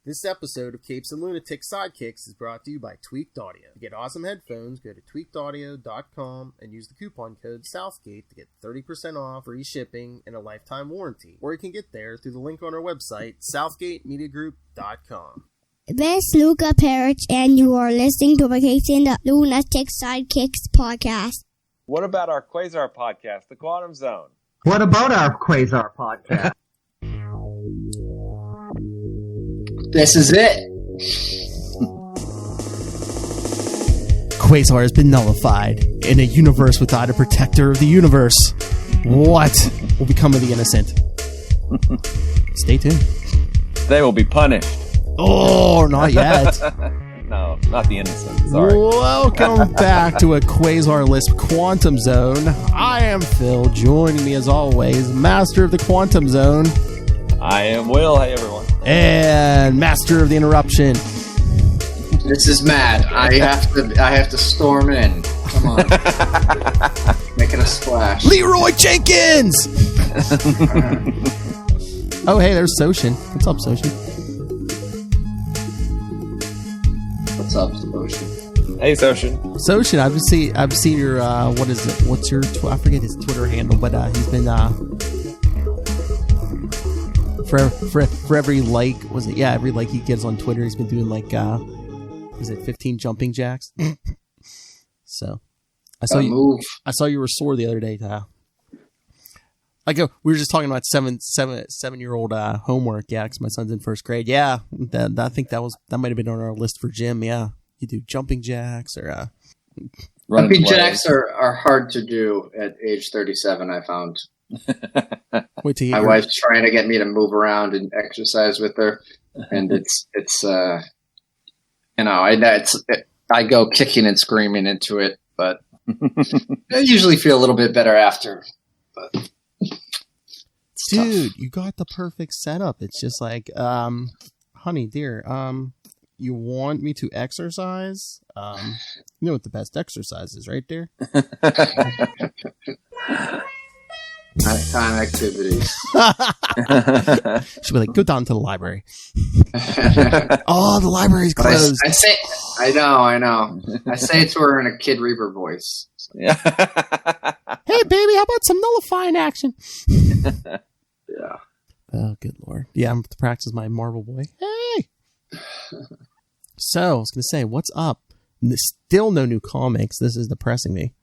This episode of Capes and Lunatic Sidekicks is brought to you by Tweaked Audio. To get awesome headphones, go to tweakedaudio.com and use the coupon code Southgate to get 30% off, free shipping, and a lifetime warranty. Or you can get there through the link on our website, southgatemediagroup.com. This is Luca Perich, and you are listening to the Capes and Lunatic Sidekicks podcast. What about our Quasar podcast, The Quantum Zone? What about our Quasar podcast? This is it. Quasar has been nullified in a universe without a protector of the universe. What will become of the innocent? Stay tuned. They will be punished. Oh, not yet. No, not the innocent. Sorry. Welcome back to a Quasar-less Quantum Zone. I am Phil. Joining me as always, Master of the Quantum Zone. I am Will. Hey, everyone. And Master of the Interruption. This is Matt. I have to storm in. Come on. Making a splash. Leroy Jenkins! Oh, hey, there's Soshin. What's up, Soshin? What's up, Soshin? Hey, Soshin. Soshin, I've seen your, what is it? What's your, I forget his Twitter handle, but he's been, for every like, was it? Yeah, every like he gives on Twitter, he's been doing like, is it 15 jumping jacks? So, I saw you were sore the other day. We were just talking about seven-year-old homework. Yeah, because my son's in first grade. Yeah, I think that might have been on our list for gym. Yeah, you do jumping jacks or jumping jacks are hard to do at age 37. I found. Wait till my wife's trying to get me to move around and exercise with her, and I go kicking and screaming into it, but I usually feel a little bit better after. But dude, you got the perfect setup. It's just like, honey, dear, you want me to exercise? You know what the best exercise is, right, dear? Nighttime activities. She'll be like, go down to the library. Oh, the library's closed. I know. I say it to her in a Kid Reaper voice. So. Yeah. Hey, baby, how about some nullifying action? Yeah. Oh, good Lord. Yeah, I'm to practice my Marvel boy. Hey! So, I was going to say, what's up? Still no new comics. This is depressing me.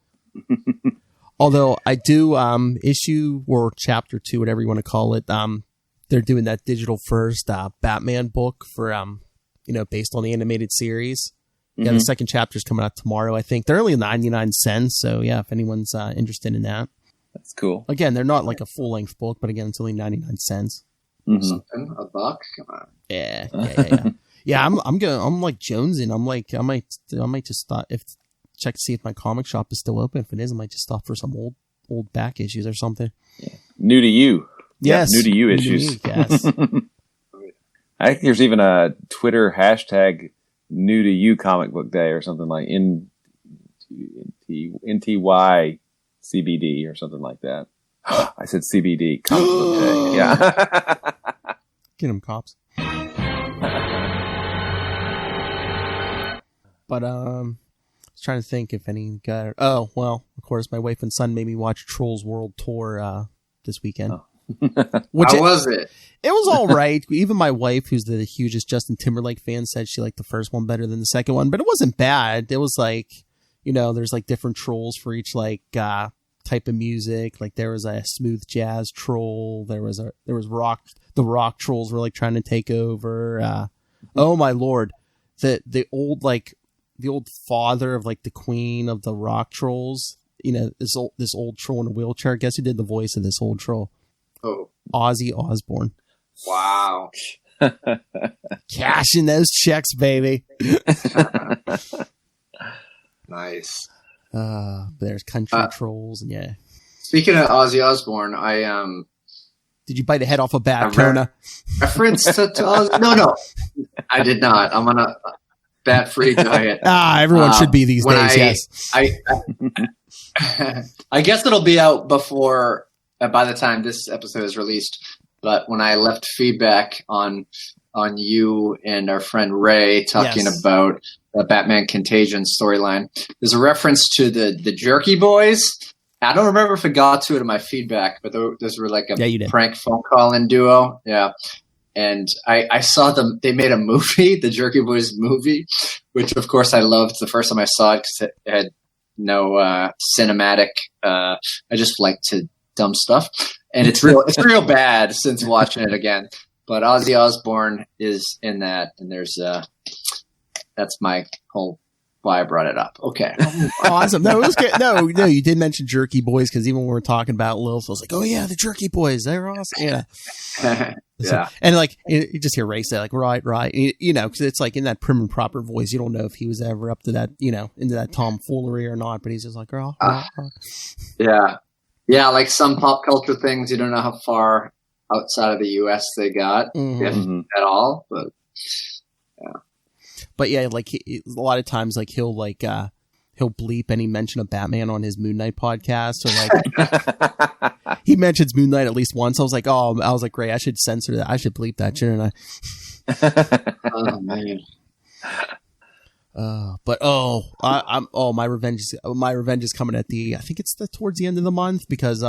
Although I do issue or chapter 2, whatever you want to call it. They're doing that digital first Batman book for based on the animated series. Yeah, the second chapter's coming out tomorrow. I think they're only 99 cents. So yeah, if anyone's interested in that, that's cool. Again, they're not like a full length book, but again, it's only 99 cents. Something, $1? Come on. Yeah. Yeah, I'm like jonesing. I might just stop check to see if my comic shop is still open. If it is, I might just stop for some old back issues or something. Yeah. New to you. Yes. Yeah, new to you issues. Yes. I think there's even a Twitter hashtag new to you comic book day or something like NTY CBD or something like that. I said CBD comic book day. Yeah. Get them, cops. But I was trying to think if any got. Oh well, of course, my wife and son made me watch Trolls World Tour this weekend. Oh. How was it? It was all right. Even my wife, who's the hugest Justin Timberlake fan, said she liked the first one better than the second one. But it wasn't bad. It was like, there's like different trolls for each like type of music. Like there was a smooth jazz troll. There was rock. The rock trolls were like trying to take over. Oh my Lord, the old father of like the queen of the rock trolls. This old troll in a wheelchair. Guess who did the voice of this old troll? Oh, Ozzy Osbourne. Wow. Cashing those checks, baby. Nice. There's country trolls, and yeah. Speaking of Ozzy Osbourne, did you bite a head off a bat, Kona? Reference to Ozzy? No, I did not. I'm on a bat-free diet. Everyone should be these days. Yes. I guess it'll be out before. By the time this episode is released, but when I left feedback on on you and our friend Ray talking about the Batman Contagion storyline. There's a reference to the Jerky Boys. I don't remember if it got to it in my feedback, but those were like a prank phone call-in duo. Yeah. And I saw them. They made a movie, the Jerky Boys movie, which of course I loved the first time I saw it because it had no cinematic. I just like to dumb stuff, and it's real bad since watching it again. But Ozzy Osbourne is in that, and there's that's my whole why I brought it up. Okay. Awesome. No, it was good. No, you did mention Jerky Boys because even when we were talking about Lilith, I was like, oh yeah, the Jerky Boys, they're awesome. Yeah. Yeah. And like, you just hear Ray say like, right. You know, because it's like in that prim and proper voice, you don't know if he was ever up to that, you know, into that tomfoolery or not, but he's just like, girl. Yeah. Yeah. Like some pop culture things, you don't know how far outside of the US they got, if at all, but yeah. But yeah, like a lot of times, like he'll bleep any mention of Batman on his Moon Knight podcast, or like he mentions Moon Knight at least once. I was like, great, I should censor that. I should bleep that, shouldn't I? Oh man. But my revenge is coming at I think it's towards the end of the month because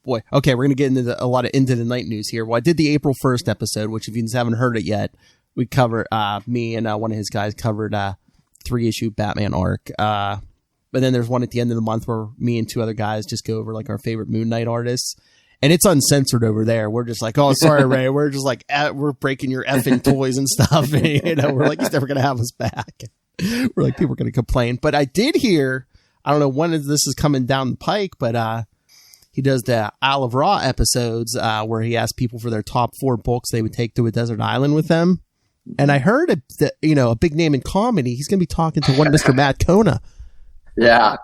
boy, okay, we're gonna get into a lot of into the night news here. Well, I did the April 1st episode, which if you haven't heard it yet. We covered, me and one of his guys covered 3-issue Batman arc. But then there's one at the end of the month where me and 2 other guys just go over like our favorite Moon Knight artists. And it's uncensored over there. We're just like, oh, sorry, Ray. We're just like, we're breaking your effing toys and stuff. And, you know, we're like, he's never going to have us back. We're like, people are going to complain. But I did hear, I don't know when this is coming down the pike, but he does the Isle of Ra episodes where he asks people for their top 4 books they would take to a desert island with them. And I heard that, you know, a big name in comedy, he's going to be talking to one Mr. Matt Kona. Yeah,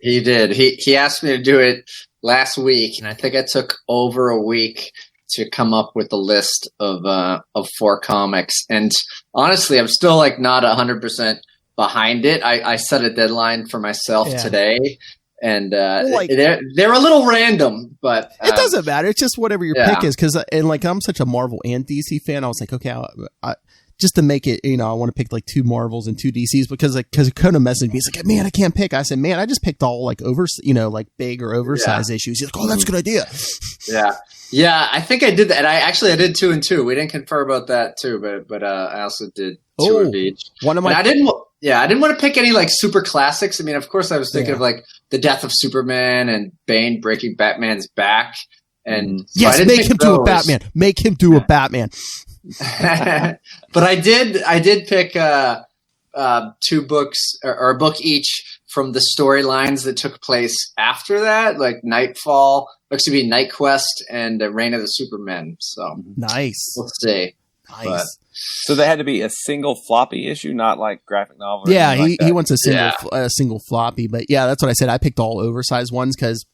he did. He asked me to do it last week, and I think I took over a week to come up with a list of 4 comics. And honestly, I'm still like not 100% behind it. I set a deadline for myself today. And they're a little random, but it doesn't matter. It's just whatever your pick is. Because I'm such a Marvel and DC fan. I was like, okay, I just to make it, you know, I want to pick like 2 Marvels and 2 DCs because Conan messaged me. He's like, man, I can't pick. I said, man, I just picked all like like big or oversized issues. He's like, oh, that's a good idea. Yeah. I think I did that. And I did 2 and 2. We didn't confer about that too, but I also did 2 of each. I didn't want to pick any like super classics. I mean, of course, I was thinking of like the death of Superman and Bane breaking Batman's back. And yes, make him do a Batman. Make him do a Batman. But I did pick 2 books or a book each from the storylines that took place after that, like Nightfall, Night Quest, and Reign of the Supermen. So nice. We'll see. Nice. So they had to be a single floppy issue, not like graphic novel. Yeah, he wants a single floppy. But yeah, that's what I said. I picked all oversized ones because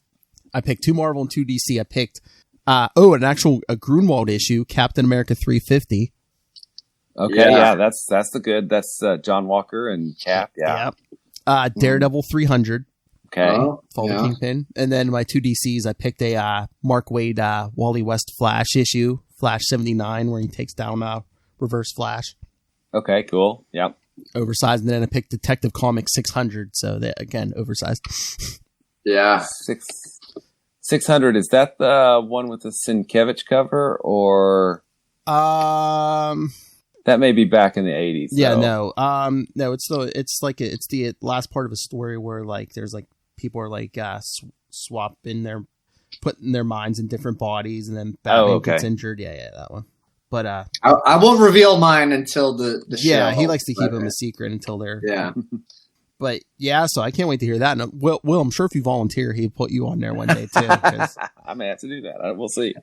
I picked 2 Marvel and 2 DC. I picked a Grunwald issue, Captain America 350. Okay, yeah, that's John Walker and Cap. Yeah. Daredevil 300. Okay. Fall the Kingpin. And then my 2 DCs, I picked a Mark Waid Wally West Flash issue, Flash 79, where he takes down Reverse Flash. Okay, cool. Yep. Oversized. And then I picked Detective Comics 600. So, again, oversized. Yeah. 600, is that the one with the Sienkiewicz cover, or that may be back in the 80s? Yeah, no, it's the last part of a story where like there's like people are like putting their minds in different bodies, and then Batman gets injured. Yeah, that one. But I won't reveal mine until the show. Yeah, he likes to keep them a secret until they're But yeah, so I can't wait to hear that. And Will, I'm sure if you volunteer, he'll put you on there one day too. I may have to do that. We'll see.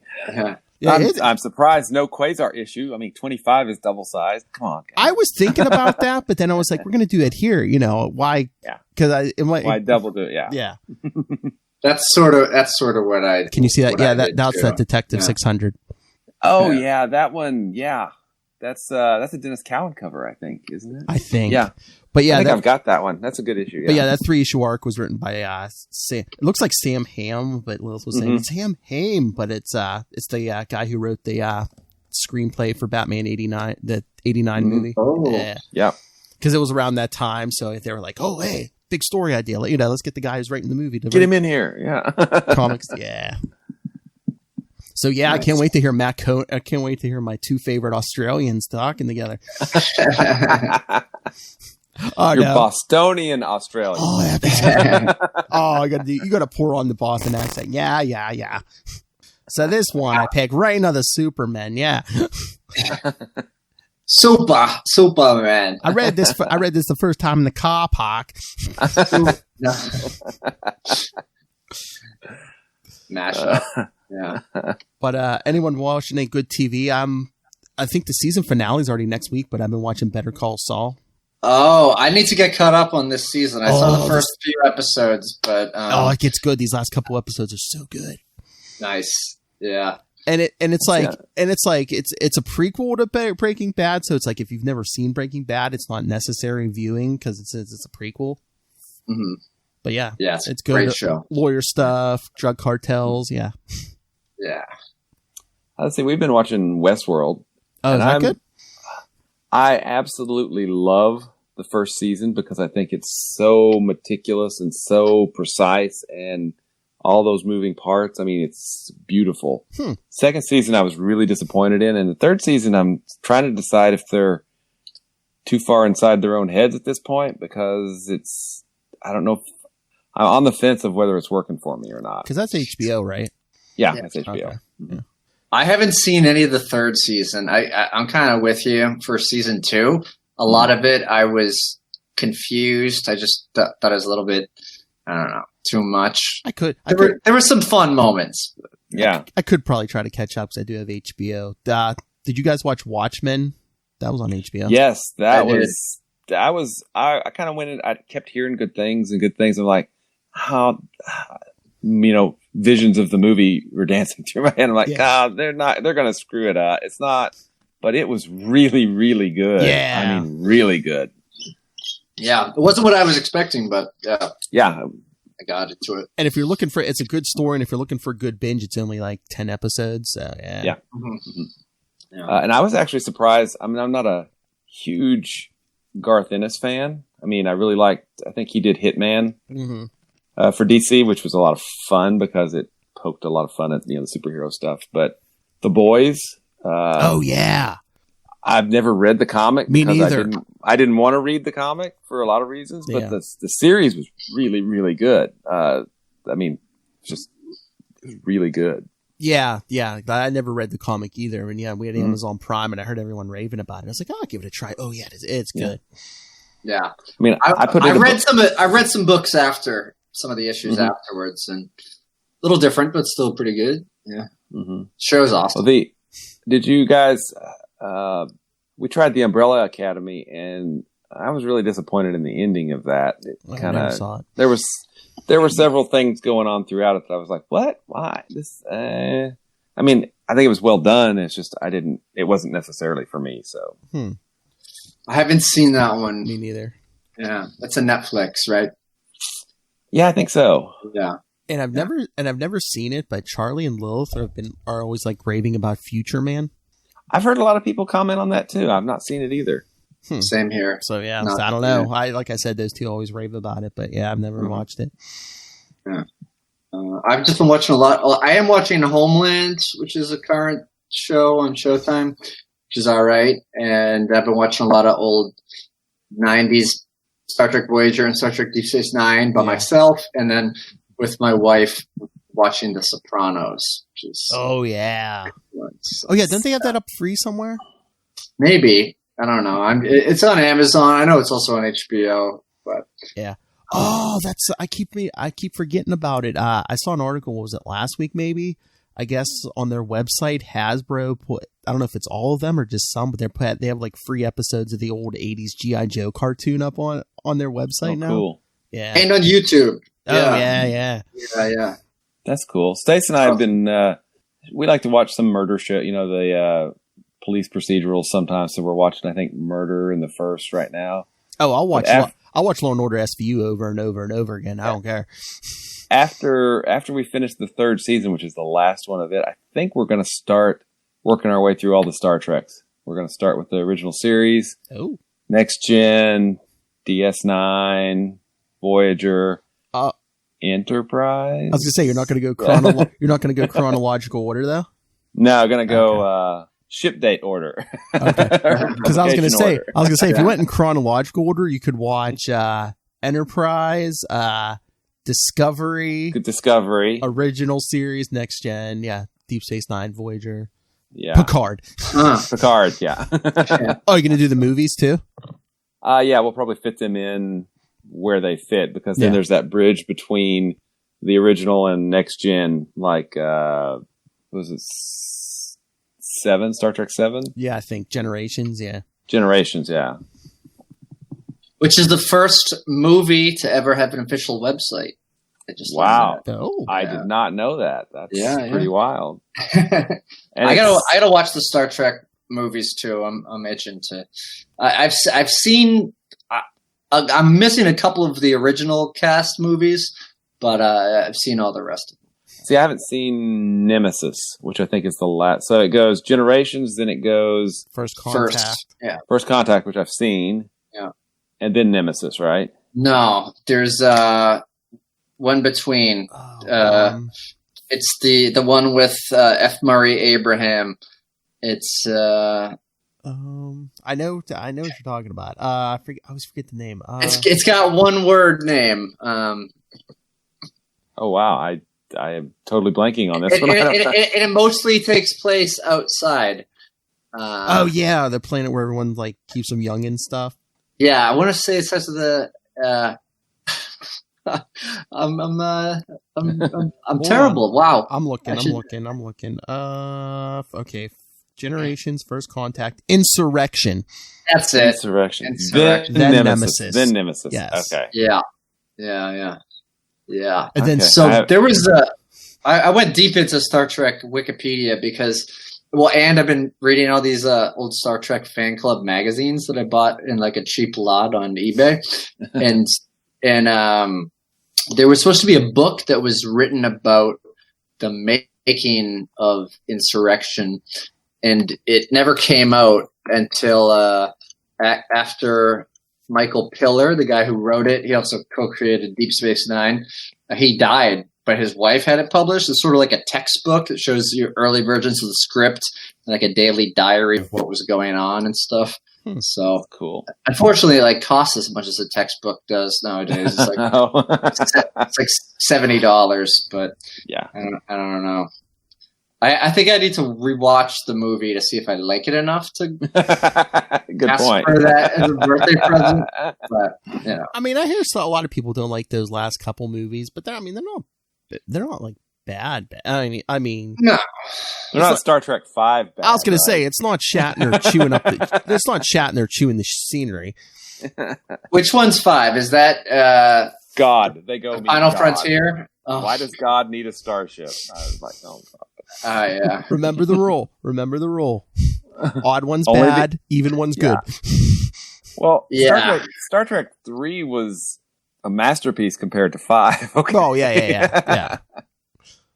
Yeah, I'm surprised no Quasar issue. I mean, 25 is double sized. Come on, guys. I was thinking about that, but then I was like, we're going to do it here. You know why? Yeah, because why double do it? Yeah. That's sort of what I. Can you see that? Yeah, that's that Detective 600. Oh yeah, that one. Yeah, that's a Dennis Cowan cover, I think, isn't it? I think. Yeah. But yeah, I've got that one. That's a good issue. Yeah. But yeah, that 3-issue arc was written by Sam. It looks like Sam Hamm, but Lilith was saying it's Sam Hamm, but it's the guy who wrote the screenplay for Batman 89, the 89 movie. Oh. Yeah. Because it was around that time, so they were like, "Oh, hey, big story idea! Let's get the guy who's writing the movie to Get him in here." Yeah. comics." Yeah. So yeah, nice. I can't wait to hear Matt Cohn. I can't wait to hear my two favorite Australians talking together. Oh, you're Bostonian Australian. Oh, yeah. Oh, you got to pour on the Boston accent. Yeah. So this one I picked Reign of the Superman. Yeah. Superman. I read this the first time in the car park. Mashup. Yeah. But anyone watching a good TV? I think the season finale is already next week, but I've been watching Better Call Saul. Oh, I need to get caught up on this season. I saw the first few episodes, but it gets good. These last couple episodes are so good. Nice. Yeah. And it's like it's a prequel to Breaking Bad, so it's like if you've never seen Breaking Bad, it's not necessary viewing because it's a prequel. Mm-hmm. But yeah, it's good. Great show. Lawyer stuff, drug cartels, yeah. Let's see. We've been watching Westworld. Oh, is that good? I absolutely love the first season because I think it's so meticulous and so precise and all those moving parts. I mean, it's beautiful. Second season, I was really disappointed in. And the third season, I'm trying to decide if they're too far inside their own heads at this point because I don't know if I'm on the fence of whether it's working for me or not. Because that's HBO, right? Yeah, that's HBO. Okay. Mm-hmm. I haven't seen any of the third season. I'm kind of with you for season 2. A lot of it, I was confused. I just thought it was a little bit, I don't know, too much. There were some fun moments. Yeah. I could probably try to catch up because I do have HBO. Did you guys watch Watchmen? That was on HBO. Yes, I kind of went in, I kept hearing good things. I'm like, how, visions of the movie were dancing through my head. I'm like, God, they're going to screw it up. It's not, but it was really, really good. Yeah. I mean, really good. Yeah. It wasn't what I was expecting, but yeah. I got into it. And if you're looking for, it's a good story. And if you're looking for a good binge, it's only like 10 episodes. So yeah. Yeah. Mm-hmm. Yeah. And I was actually surprised. I mean, I'm not a huge Garth Ennis fan. I mean, I think he did Hitman. Mm-hmm. For DC, which was a lot of fun because it poked a lot of fun at the superhero stuff. But The Boys, I've never read the comic. Me neither. I didn't want to read the comic for a lot of reasons, but the series was really, really good. I mean, just really good. Yeah. I never read the comic either, and we had Amazon Prime, and I heard everyone raving about it. I was like, I'll give it a try. Oh yeah, it's good. Yeah, I mean, I read some books after. Some of the issues afterwards, and a little different, but still pretty good. Yeah, show's awesome. Well, did you guys? We tried the Umbrella Academy, and I was really disappointed in the ending of that. There were several things going on throughout it that I was like, "What? Why this?" I mean, I think it was well done. It's just it wasn't necessarily for me. So I haven't seen that one. Me neither. Yeah, that's a Netflix, right? Yeah, I think so. Yeah. And I've never seen it, but Charlie and Lilith are always like raving about Future Man. I've heard a lot of people comment on that too. I've not seen it either. Same here. So yeah, I don't know. Like I said, those two always rave about it, but yeah, I've never watched it. Yeah. I've just been watching a lot. I am watching Homeland, which is a current show on Showtime, which is all right. And I've been watching a lot of old 90s Star Trek Voyager and Star Trek Deep Space Nine by myself, and then with my wife watching The Sopranos. Which is don't they have that up free somewhere? Maybe, I don't know. It's on Amazon. I know it's also on HBO, but yeah. Oh, I keep forgetting about it. I saw an article. What was it, last week? Maybe. I guess on their website, Hasbro put, I don't know if it's all of them or just some, but they have like free episodes of the old 80s G.I. Joe cartoon up on their website now. Cool. Yeah. And on YouTube. Oh, yeah. Yeah. That's cool. Stace and I have been, we like to watch some murder show, the police procedurals sometimes. So we're watching, I think, Murder in the First right now. Oh, I'll watch Law and Order SVU over and over and over again. I don't care. After we finish the third season, which is the last one of it, I think we're going to start working our way through all the Star Treks. We're going to start with the original series. Oh. Next Gen, DS9, Voyager, Enterprise. I was gonna say you're not gonna go you're not gonna go chronological order though. No, I'm gonna go ship date order. Okay. Because I was gonna say if Yeah. you went in chronological order, you could watch Enterprise, Discovery, original series, Next Gen, Deep Space Nine, Voyager, Picard. Picard, yeah. Oh, you're gonna do the movies too? We'll probably fit them in where they fit, because then there's that bridge between the original and Next Gen, like was it 7, Star Trek 7? Yeah, I think Generations, Generations, yeah. Which is the first movie to ever have an official website. Wow. Oh, I did not know that. That's pretty wild. I gotta watch the Star Trek movies too. I'm itching to. I've seen. I'm missing a couple of the original cast movies, but I've seen all the rest of them. See, I haven't seen Nemesis, which I think is the last. So it goes Generations, then it goes First Contact. First Contact, which I've seen. Yeah. And then Nemesis, right? No, there's one between. It's the one with F. Murray Abraham. It's I know what you're talking about. I always forget the name. it's got one word name. Oh wow, I am totally blanking on this and one. it mostly takes place outside. The planet where everyone like keeps them young and stuff. Yeah, I want to say it starts with the. I'm terrible. Wow. I'm looking. Okay. Generations, First Contact, Insurrection. That's it. Insurrection. Then Nemesis. Then Nemesis. Yes. Okay. Yeah. And then there was I went deep into Star Trek Wikipedia because, and I've been reading all these old Star Trek fan club magazines that I bought in like a cheap lot on eBay, and there was supposed to be a book that was written about the making of Insurrection, and it never came out until after Michael Piller, the guy who wrote it. He also co-created Deep Space Nine. He died, but his wife had it published. It's sort of like a textbook that shows you early versions of the script, like a daily diary of what was going on and stuff. So cool. Unfortunately, it like costs as much as a textbook does nowadays. It's like it's like $70, but yeah, I don't know. I think I need to rewatch the movie to see if I like it enough to ask for that as a birthday present. But I mean, I hear a lot of people don't like those last couple movies, but they're not like bad. I mean, no, they're not Star Trek 5 bad. I was going to say it's not Shatner chewing up. It's not Shatner chewing the scenery. Which one's 5? Is that God? They go Final Frontier. Oh. Why does God need a starship? I was like, oh God. Yeah. Remember the rule. Odd one's bad, even one's good. Well, Star Trek 3 was a masterpiece compared to 5. Okay. Oh yeah.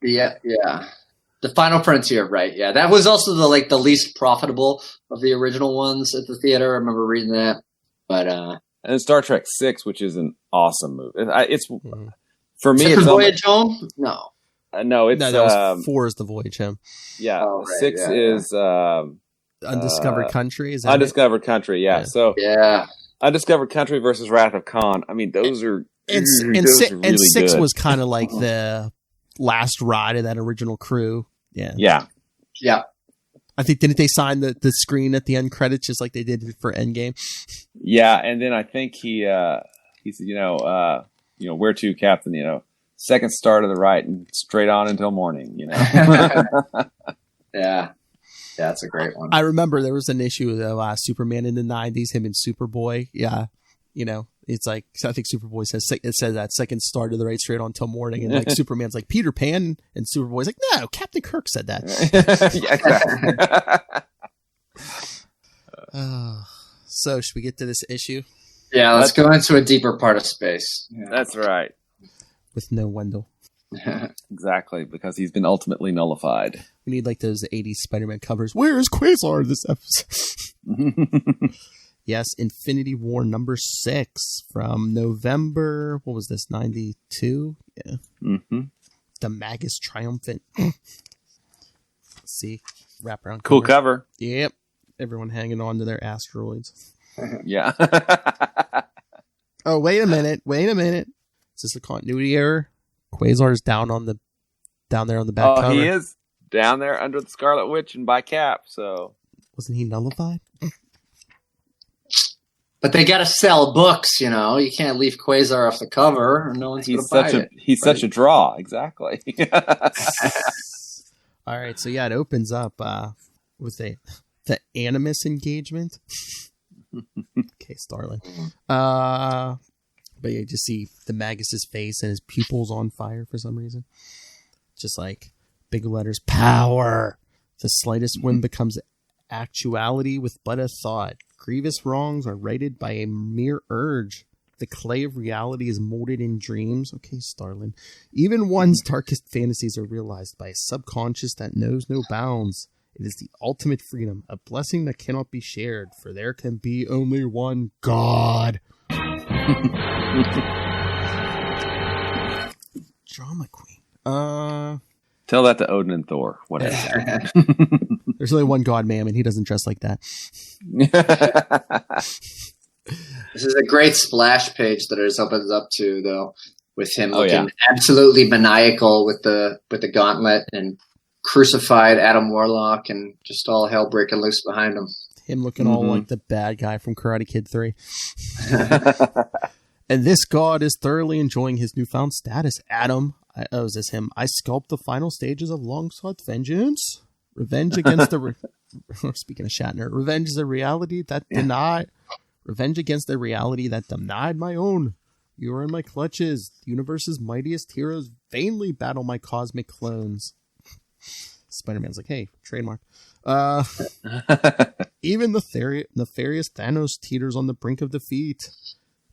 The Final Frontier, right? Yeah, that was also the least profitable of the original ones at the theater. I remember reading that, but and Star Trek 6, which is an awesome movie. It's for me. It's Voyage Home. No. No, it's that was 4 is the Voyage Home. Yeah, 6 is Undiscovered Country. Is that Undiscovered Country? Yeah. So Undiscovered Country versus Wrath of Khan. I mean, those are and 6 was kind of like the last ride of that original crew. Yeah. I think didn't they sign the screen at the end credits just like they did for Endgame? Yeah, and then I think he said, where to, Captain? Second star to the right and straight on until morning, Yeah, that's a great one. I remember there was an issue of Superman in the 90s, him and Superboy. Yeah, it's like, I think Superboy says that second star to the right straight on until morning. And like Superman's like, Peter Pan, and Superboy's like, no, Captain Kirk said that. Yeah, exactly. So should we get to this issue? Yeah, let's go into a deeper part of space. Yeah. That's right. With no Wendell. Exactly, because he's been ultimately nullified. We need like those 80s Spider-Man covers. Where is Quasar this episode? Yes, Infinity War number 6 from November, what was this, 92? Yeah. Mm-hmm. The Magus Triumphant. Let's see. Wraparound cool cover. Yep. Everyone hanging on to their asteroids. Yeah. Oh, wait a minute. Is this a continuity error? Quasar's down there on the back cover. Oh, he is down there under the Scarlet Witch and by Cap, so. Wasn't he nullified? But they got to sell books, you know. You can't leave Quasar off the cover, or no one's going to buy it. He's such a draw, exactly. All right, so yeah, it opens up with the Animus Engagement. Okay, Starling. But yeah, you just see the Magus's face and his pupils on fire for some reason. Just like big letters, power. The slightest whim becomes actuality with but a thought. Grievous wrongs are righted by a mere urge. The clay of reality is molded in dreams. Okay, Starlin. Even one's darkest fantasies are realized by a subconscious that knows no bounds. It is the ultimate freedom, a blessing that cannot be shared, for there can be only one God. Drama queen. Tell that to Odin and Thor. Whatever. There's only one God, ma'am, and he doesn't dress like that. This is a great splash page that it opens up to, though, with him looking absolutely maniacal with the gauntlet and crucified Adam Warlock and just all hell breaking loose behind him. Him looking all like the bad guy from Karate Kid 3. And this god is thoroughly enjoying his newfound status. Adam, is this him? I sculpt the final stages of long-sought vengeance. Revenge against the... Speaking of Shatner, revenge is a reality that denied... Revenge against the reality that denied my own. You are in my clutches. The universe's mightiest heroes vainly battle my cosmic clones. Spider-Man's like, hey, trademark. Even the nefarious Thanos teeters on the brink of defeat.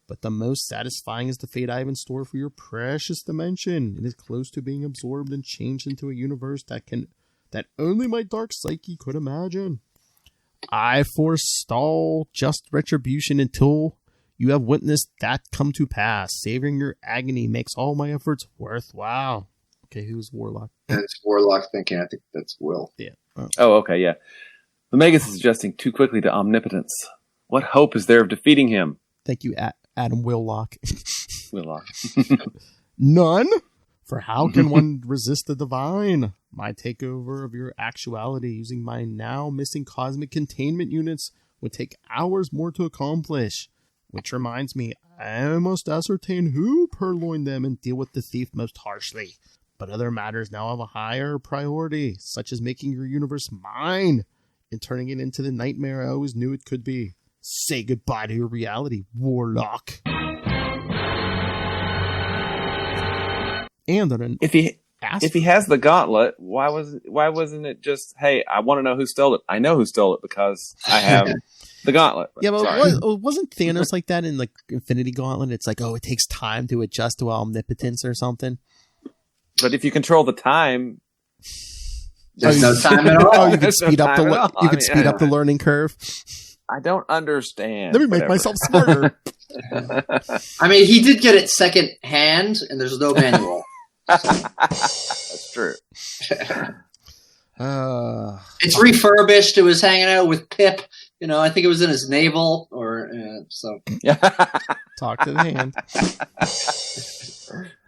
But the most satisfying is the fate I have in store for your precious dimension. It is close to being absorbed and changed into a universe that only my dark psyche could imagine. I forestall just retribution until you have witnessed that come to pass. Savoring your agony makes all my efforts worthwhile. Okay, who's Warlock? That's Warlock thinking. I think that's Will. Yeah. Oh, okay, yeah. The Magus is adjusting too quickly to omnipotence. What hope is there of defeating him? Thank you, Adam Willock. Willock. None? For how can one resist the divine? My takeover of your actuality using my now missing cosmic containment units would take hours more to accomplish. Which reminds me, I must ascertain who purloined them and deal with the thief most harshly. But other matters now have a higher priority, such as making your universe mine and turning it into the nightmare I always knew it could be. Say goodbye to your reality, Warlock. And if he has the gauntlet, why wasn't it just, hey, I want to know who stole it? I know who stole it because I have the gauntlet. Yeah, but wasn't Thanos like that in like Infinity Gauntlet? It's like, oh, it takes time to adjust to omnipotence or something. But if you control the time, there's no time at all. Oh, you can speed up the learning curve. I don't understand. Let me make myself smarter. I mean, he did get it second hand, and there's no manual. That's true. It's refurbished. It was hanging out with Pip. You know, I think it was in his navel, or so. Talk to the hand.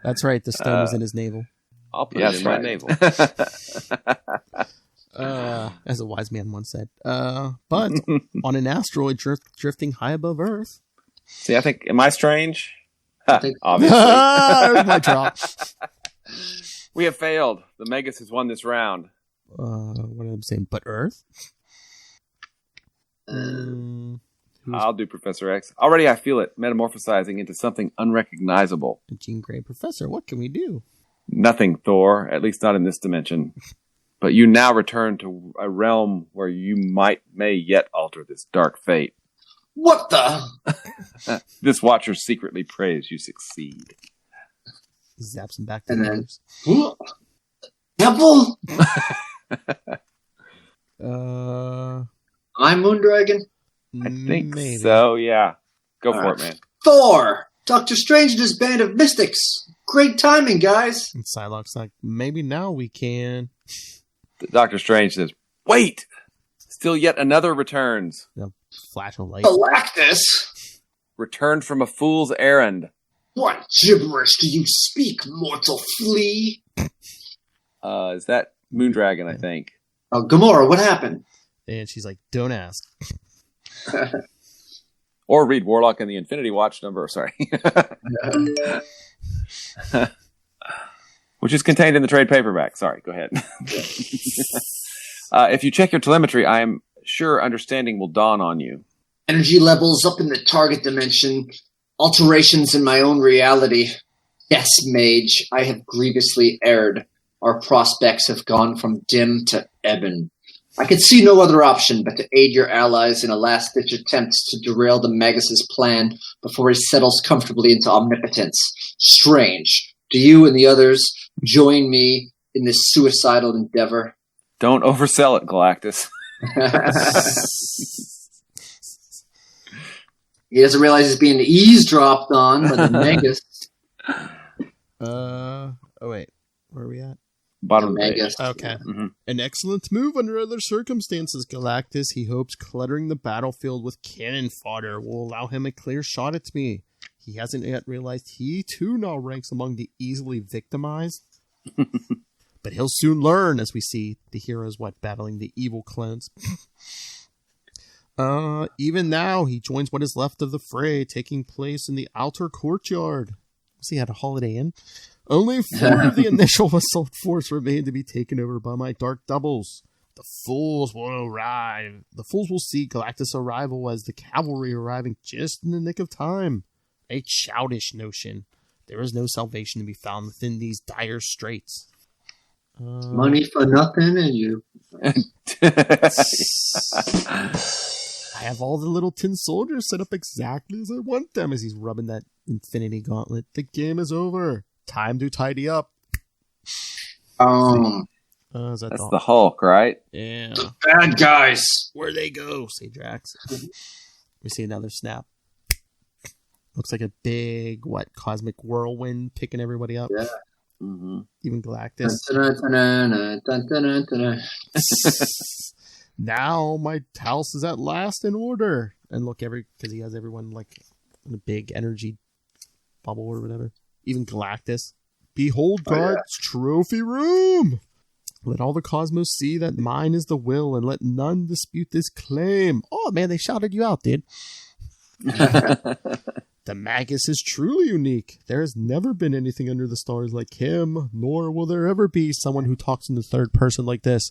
That's right. The stone was in his navel. I'll put it in my navel. As a wise man once said. But on an asteroid drifting high above Earth. See, I think, am I strange? Obviously. There's my drop. We have failed. The Magus has won this round. What am I saying? But Earth? I'll do Professor X. Already I feel it metamorphosizing into something unrecognizable. Jean Grey, Professor, what can we do? Nothing, Thor. At least not in this dimension. But you now return to a realm where you may yet alter this dark fate. What the? This Watcher secretly prays you succeed. He zaps him back to And the then- others. Temple? I'm Moondragon. I think maybe. so, yeah. Go All for right. it, man. Thor! Doctor Strange and his band of mystics. Great timing, guys. And Psylocke's like, maybe now we can. Doctor Strange says, wait! Still yet another returns. Flash of light. Galactus? Returned from a fool's errand. What gibberish do you speak, mortal flea? Is that Moondragon, I think. Oh, Gamora, what happened? And she's like, don't ask. Or read Warlock and the Infinity Watch number, sorry. Which is contained in the trade paperback. Sorry, go ahead. If you check your telemetry, I am sure understanding will dawn on you. Energy levels up in the target dimension. Alterations in my own reality. Yes, mage, I have grievously erred. Our prospects have gone from dim to ebon. I could see no other option but to aid your allies in a last-ditch attempt to derail the Magus' plan before he settles comfortably into omnipotence. Strange. Do you and the others join me in this suicidal endeavor? Don't oversell it, Galactus. He doesn't realize he's being eavesdropped on by the Magus. Oh, wait. Where are we at? Bottom of the page. Magus. Okay. Mhm. An excellent move under other circumstances, Galactus. He hopes cluttering the battlefield with cannon fodder will allow him a clear shot at me. He hasn't yet realized he, too, now ranks among the easily victimized. But he'll soon learn, as we see the heroes, battling the evil clones. Even now, he joins what is left of the fray, taking place in the outer courtyard. He had a Holiday Inn. Only 4 of the initial assault force remain to be taken over by my dark doubles. The fools will arrive. The fools will see Galactus' arrival as the cavalry arriving just in the nick of time. A childish notion. There is no salvation to be found within these dire straits. Money for nothing, and you. I have all the little tin soldiers set up exactly as I want them, as he's rubbing that infinity gauntlet. The game is over. Time to tidy up. Is that That's the Hulk, right? Yeah. Bad guys. Where they go, say Drax. We see another snap. Looks like a big, cosmic whirlwind picking everybody up. Yeah. Mm-hmm. Even Galactus. Now my house is at last in order. And look, because he has everyone in a big energy bubble or whatever. Even Galactus. Behold God's trophy room. Let all the cosmos see that mine is the will, and let none dispute this claim. Oh man, they shouted you out, dude. The Magus is truly unique. There has never been anything under the stars like him, nor will there ever be someone who talks in the third person like this.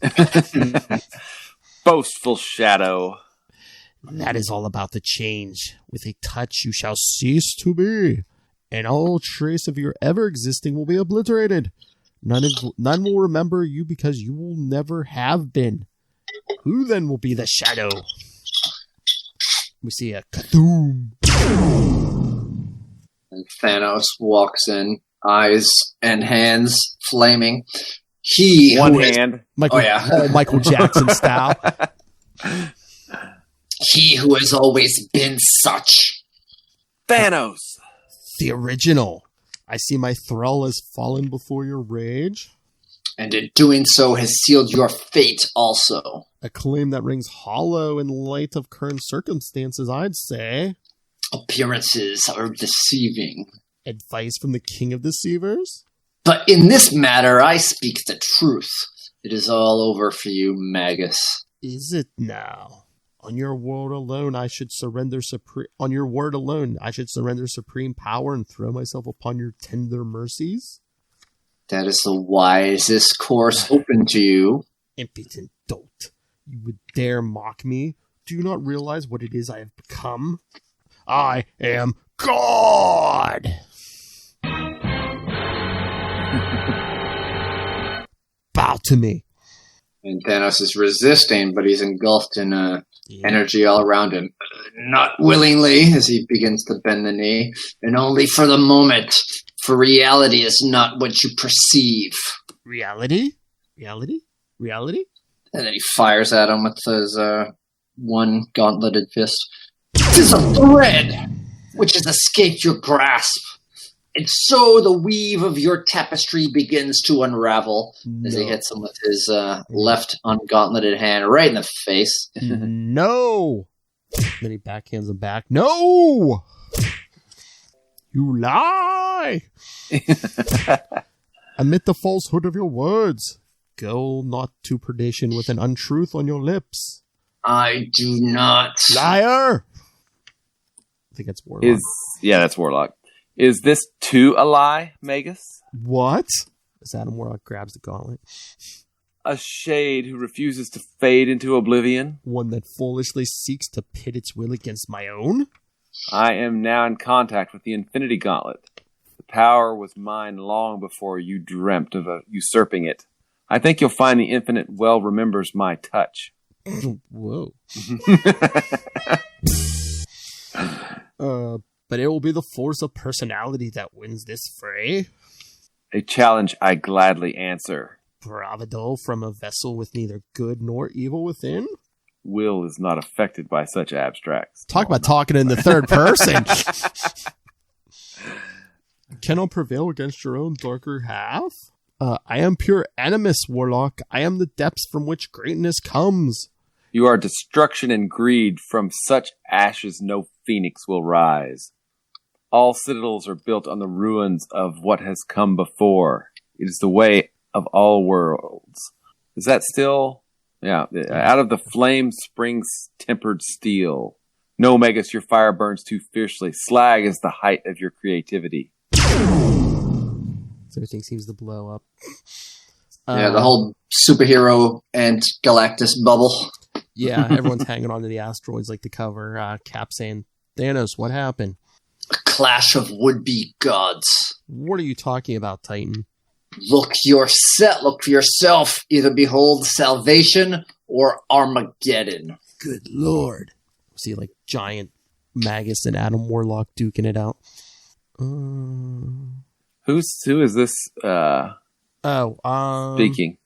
Boastful shadow. That is all about the change. With a touch you shall cease to be, and all trace of your ever existing will be obliterated. None will remember you because you will never have been. Who then will be the shadow? We see a Cthulhu. And Thanos walks in, eyes and hands flaming. One hand. Michael Jackson style. He who has always been such. Thanos. The original. I see my thrall has fallen before your rage. And in doing so has sealed your fate also. A claim that rings hollow in light of current circumstances, I'd say. Appearances are deceiving. Advice from the king of deceivers? But in this matter, I speak the truth. It is all over for you, Magus. Is it now? On your word alone, I should surrender supreme power and throw myself upon your tender mercies? That is the wisest course open to you. Impotent dolt. You would dare mock me? Do you not realize what it is I have become? I am God! Bow to me. And Thanos is resisting, but he's engulfed in energy all around him. Not willingly, as he begins to bend the knee, and only for the moment. For reality is not what you perceive. Reality? Reality? Reality? And then he fires at him with his one gauntleted fist. "'Tis a thread which has escaped your grasp. And so the weave of your tapestry begins to unravel," as he hits him with his left ungauntleted hand right in the face. No! Then he backhands him back. No! You lie! Admit the falsehood of your words. Go not to perdition with an untruth on your lips. I do not. Liar! I think that's Warlock. That's Warlock. Is this too a lie, Magus? What? As Adam Warlock grabs the gauntlet. A shade who refuses to fade into oblivion? One that foolishly seeks to pit its will against my own? I am now in contact with the Infinity Gauntlet. The power was mine long before you dreamt of usurping it. I think you'll find the Infinite well remembers my touch. Whoa. But it will be the force of personality that wins this fray. A challenge I gladly answer. Bravado from a vessel with neither good nor evil within? Will is not affected by such abstracts. Talk about talking in the third person. Cannot prevail against your own darker half? I am pure Animus, Warlock. I am the depths from which greatness comes. You are destruction and greed. From such ashes no phoenix will rise. All citadels are built on the ruins of what has come before. It is the way of all worlds. Is that still? Yeah. Out of the flame springs tempered steel. No, Magus, your fire burns too fiercely. Slag is the height of your creativity. So everything seems to blow up. Yeah, the whole superhero and Galactus bubble. Yeah, everyone's hanging on to the asteroids like the cover. Cap saying, "Thanos, what happened?" A clash of would-be gods. What are you talking about, Titan? Look for yourself. Either behold salvation or Armageddon. Good Lord. See, like, giant Magus and Adam Warlock duking it out. Who is this speaking?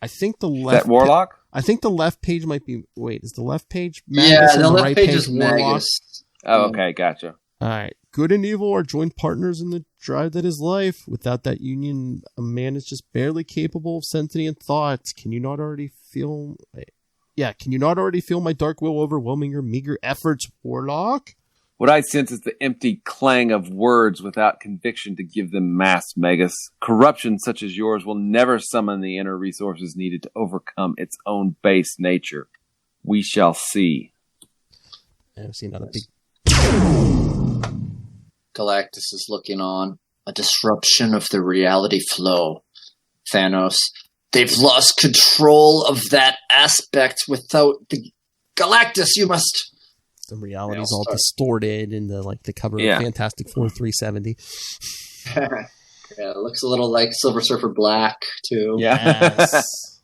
I think the left... Is that Warlock? I think the left page might be... Wait, is the left page Magus? Yeah, and the left right page is Warlock? Magus. Oh, okay, gotcha. All right. Good and evil are joint partners in the drive that is life. Without that union, a man is just barely capable of sentient thoughts. Can you not already feel... Can you not already feel my dark will overwhelming your meager efforts, Warlock? What I sense is the empty clang of words without conviction to give them mass, Magus. Corruption such as yours will never summon the inner resources needed to overcome its own base nature. We shall see. I see another big... Galactus is looking on. A disruption of the reality flow. Thanos. They've lost control of that aspect without the... Galactus, you must... The reality's all distorted in the cover of Fantastic Four 370. Yeah, it looks a little like Silver Surfer Black, too. Yes.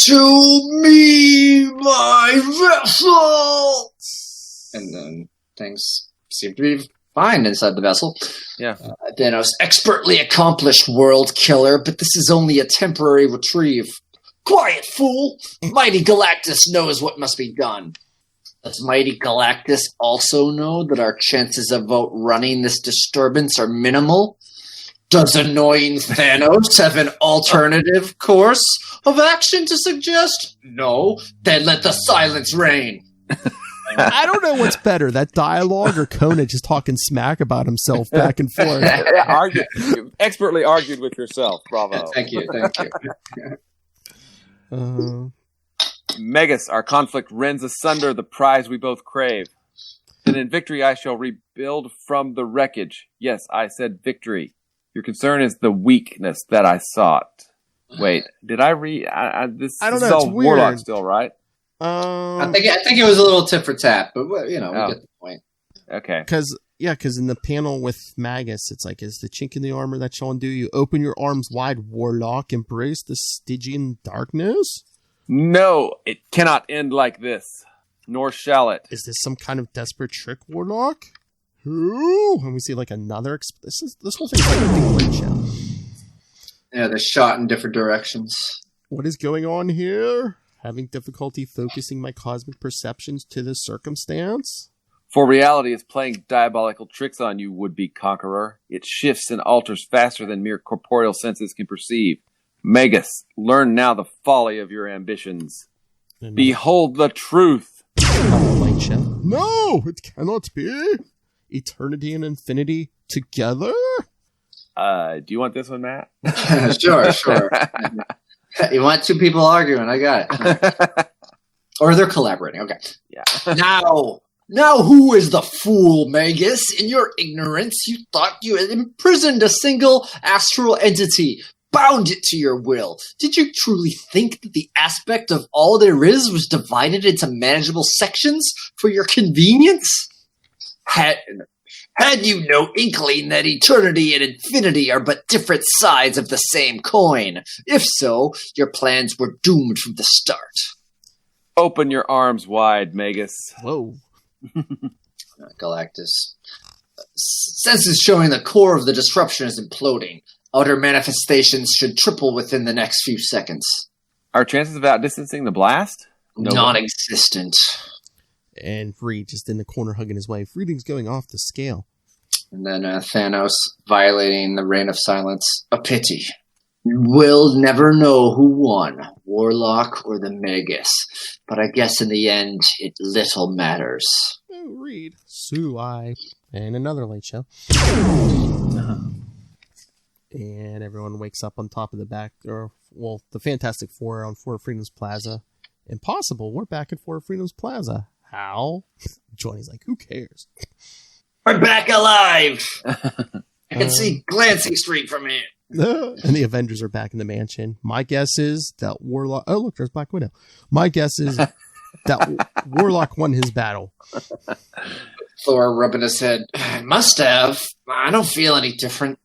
To me, my vessel! And then things seem to be fine inside the vessel. Yeah. Thanos, expertly accomplished world killer, but this is only a temporary retrieve. Quiet, fool! Mighty Galactus knows what must be done. Does Mighty Galactus also know that our chances of outrunning this disturbance are minimal? Does annoying Thanos have an alternative course of action to suggest? No. Then let the silence reign. I don't know what's better, that dialogue or Conan just talking smack about himself back and forth. Expertly argued with yourself. Bravo. Thank you. Magus, our conflict rends asunder the prize we both crave. Then in victory I shall rebuild from the wreckage. Yes, I said victory. Your concern is the weakness that I sought. Wait, did I read? This I don't is know, it's all weird. Warlock still, right? I think it was a little tit for tat, but we get the point. Okay. Because in the panel with Magus, it's like, is the chink in the armor that shall undo you? Open your arms wide, Warlock. Embrace the Stygian darkness? No, it cannot end like this, nor shall it. Is this some kind of desperate trick, Warlock? Who? And we see like another. This whole thing is like a big light show. Yeah, they're shot in different directions. What is going on here? Having difficulty focusing my cosmic perceptions to this circumstance? For reality is playing diabolical tricks on you, would-be conqueror. It shifts and alters faster than mere corporeal senses can perceive. Magus, learn now the folly of your ambitions. Behold the truth. Light show. No, it cannot be. Eternity and infinity together? Do you want this one, Matt? Sure. You want two people arguing? I got it. Or they're collaborating. Okay. Yeah. Now who is the fool, Magus? In your ignorance, you thought you had imprisoned a single astral entity, bound it to your will. Did you truly think that the aspect of all there is was divided into manageable sections for your convenience? Had you no inkling that eternity and infinity are but different sides of the same coin? If so, your plans were doomed from the start. Open your arms wide, Magus. Whoa. Galactus. Senses showing the core of the disruption is imploding. Outer manifestations should triple within the next few seconds. Our chances of outdistancing the blast? Non-existent. And Reed just in the corner hugging his wife. Reading's going off the scale. And then Thanos violating the reign of silence. A pity. We'll never know who won, Warlock or the Magus. But I guess in the end, it little matters. Oh, Reed. Sui. And another light show. And everyone wakes up on top of the Fantastic Four on Fort Freedom's Plaza. Impossible. We're back at Fort Freedom's Plaza. How? Johnny's like, who cares? We're back alive! I can see Glancing Street from here. And the Avengers are back in the mansion. My guess is that Warlock... Oh, look, there's Black Widow. My guess is that Warlock won his battle. Thor rubbing his head. I must have. I don't feel any different.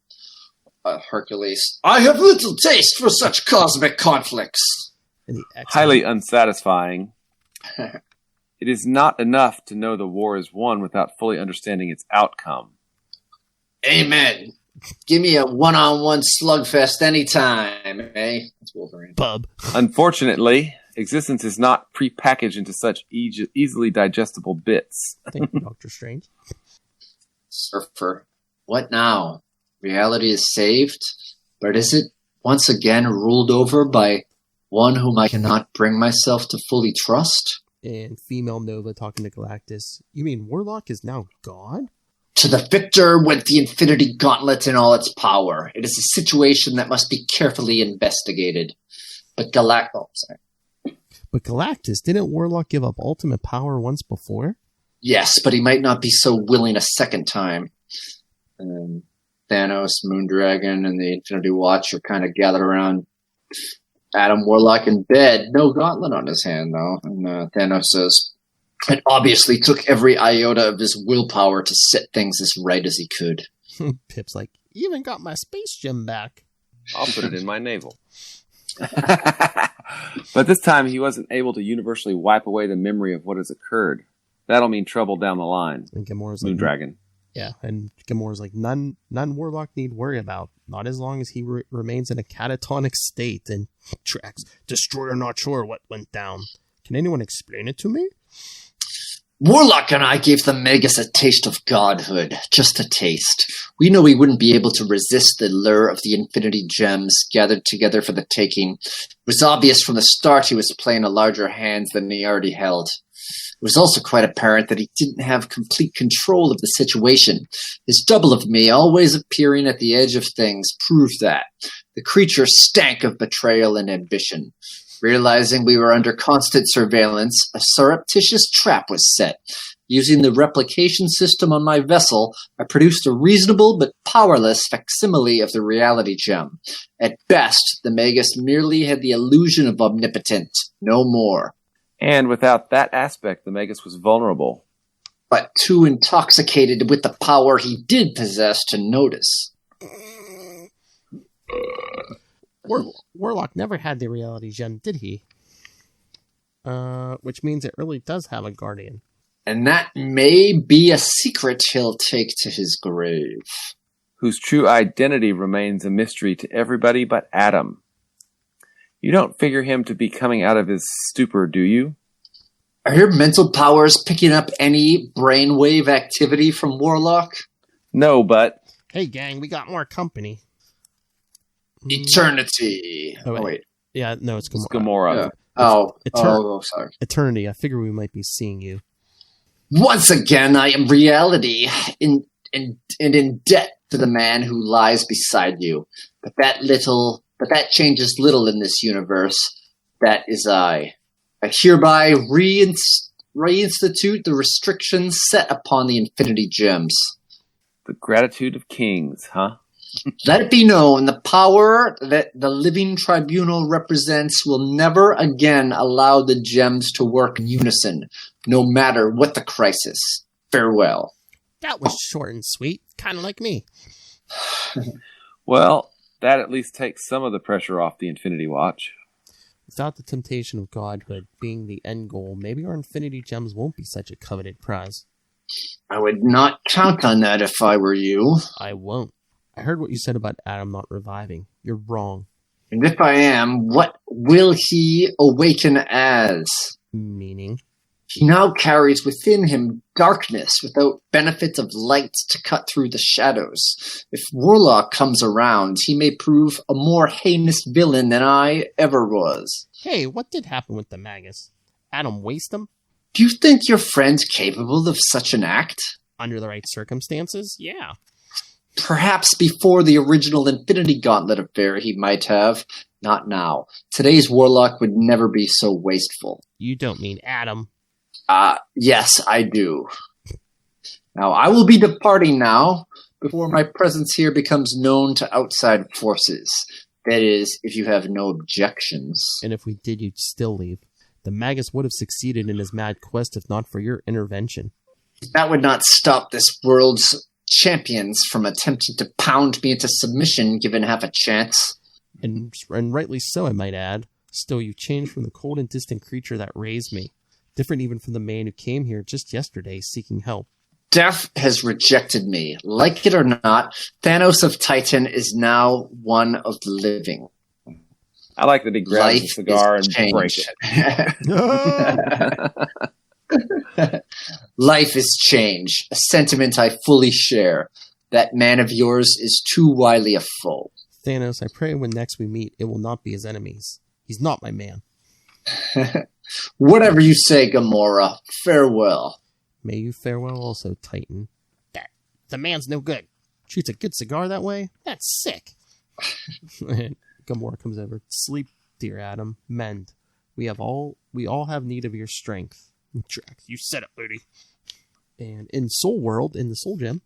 Hercules. I have little taste for such cosmic conflicts. And the X-Men. Highly unsatisfying. It is not enough to know the war is won without fully understanding its outcome. Amen. Give me a one-on-one slugfest anytime, eh? That's Wolverine. Bub. Unfortunately, existence is not prepackaged into such easily digestible bits. Thank you, Dr. Strange. Surfer. What now? Reality is saved, but is it once again ruled over by one whom I cannot bring myself to fully trust? And female Nova talking to Galactus. You mean Warlock is now God? To the victor went the Infinity Gauntlet in all its power. It is a situation that must be carefully investigated. But But Galactus, didn't Warlock give up ultimate power once before? Yes, but he might not be so willing a second time. Thanos, Moondragon, and the Infinity Watch are kind of gathered around Adam Warlock in bed. No gauntlet on his hand, though. And Thanos says, it obviously took every iota of his willpower to set things as right as he could. Pip's like, even got my space gem back. I'll put it in my navel. But this time he wasn't able to universally wipe away the memory of what has occurred. That'll mean trouble down the line. And Gamora's like, Moondragon. Yeah, and Gamora's like, none Warlock need worry about. Not as long as he remains in a catatonic state. And Drax, Destroyer not sure what went down. Can anyone explain it to me? Warlock and I gave the Magus a taste of godhood. Just a taste. We know he wouldn't be able to resist the lure of the Infinity Gems gathered together for the taking. It was obvious from the start he was playing a larger hand than he already held. It was also quite apparent that he didn't have complete control of the situation. His double of me, always appearing at the edge of things, proved that. The creature stank of betrayal and ambition. Realizing we were under constant surveillance, a surreptitious trap was set. Using the replication system on my vessel, I produced a reasonable but powerless facsimile of the reality gem. At best, the Magus merely had the illusion of omnipotence, no more. And without that aspect, the Magus was vulnerable. But too intoxicated with the power he did possess to notice. Warlock never had the reality gem, did he? Which means it really does have a guardian. And that may be a secret he'll take to his grave. Whose true identity remains a mystery to everybody but Adam. You don't figure him to be coming out of his stupor, do you? Are your mental powers picking up any brainwave activity from Warlock? No, but... Hey, gang, we got more company. Eternity. Oh, wait. Yeah, no, it's Gamora. It's Gamora. Yeah. Sorry. Eternity. I figure we might be seeing you. Once again, I am reality, and in debt to the man who lies beside you. But that changes little in this universe. That is I. I hereby reinstitute the restrictions set upon the Infinity Gems. The gratitude of kings, huh? Let it be known, the power that the living tribunal represents will never again allow the gems to work in unison, no matter what the crisis. Farewell. That was short and sweet, kind of like me. Well, that at least takes some of the pressure off the Infinity Watch. Without the temptation of godhood being the end goal, maybe our Infinity Gems won't be such a coveted prize. I would not count on that if I were you. I won't. I heard what you said about Adam not reviving. You're wrong. And if I am, what will he awaken as? Meaning? He now carries within him darkness without benefit of light to cut through the shadows. If Warlock comes around, he may prove a more heinous villain than I ever was. Hey, what did happen with the Magus? Adam waste him? Do you think your friend's capable of such an act? Under the right circumstances? Yeah. Perhaps before the original Infinity Gauntlet affair he might have. Not now. Today's Warlock would never be so wasteful. You don't mean Adam. Yes, I do. Now, I will be departing now before my presence here becomes known to outside forces. That is, if you have no objections. And if we did, you'd still leave. The Magus would have succeeded in his mad quest if not for your intervention. That would not stop this world's champions from attempting to pound me into submission given half a chance. And rightly so, I might add. Still, you changed from the cold and distant creature that raised me. Different even from the man who came here just yesterday seeking help. Death has rejected me. Like it or not, Thanos of Titan is now one of the living. I like that he grabs a cigar and breaks it. Life is change, a sentiment I fully share. That man of yours is too wily a foe. Thanos, I pray when next we meet, it will not be his enemies. He's not my man. Whatever you say, Gamora. Farewell. May you farewell also, Titan. The man's no good. Shoots a good cigar that way? That's sick. Gamora comes over. Sleep, dear Adam. Mend. We all have need of your strength. Drax, you said it, Ludi. And in Soul World, in the Soul Gem,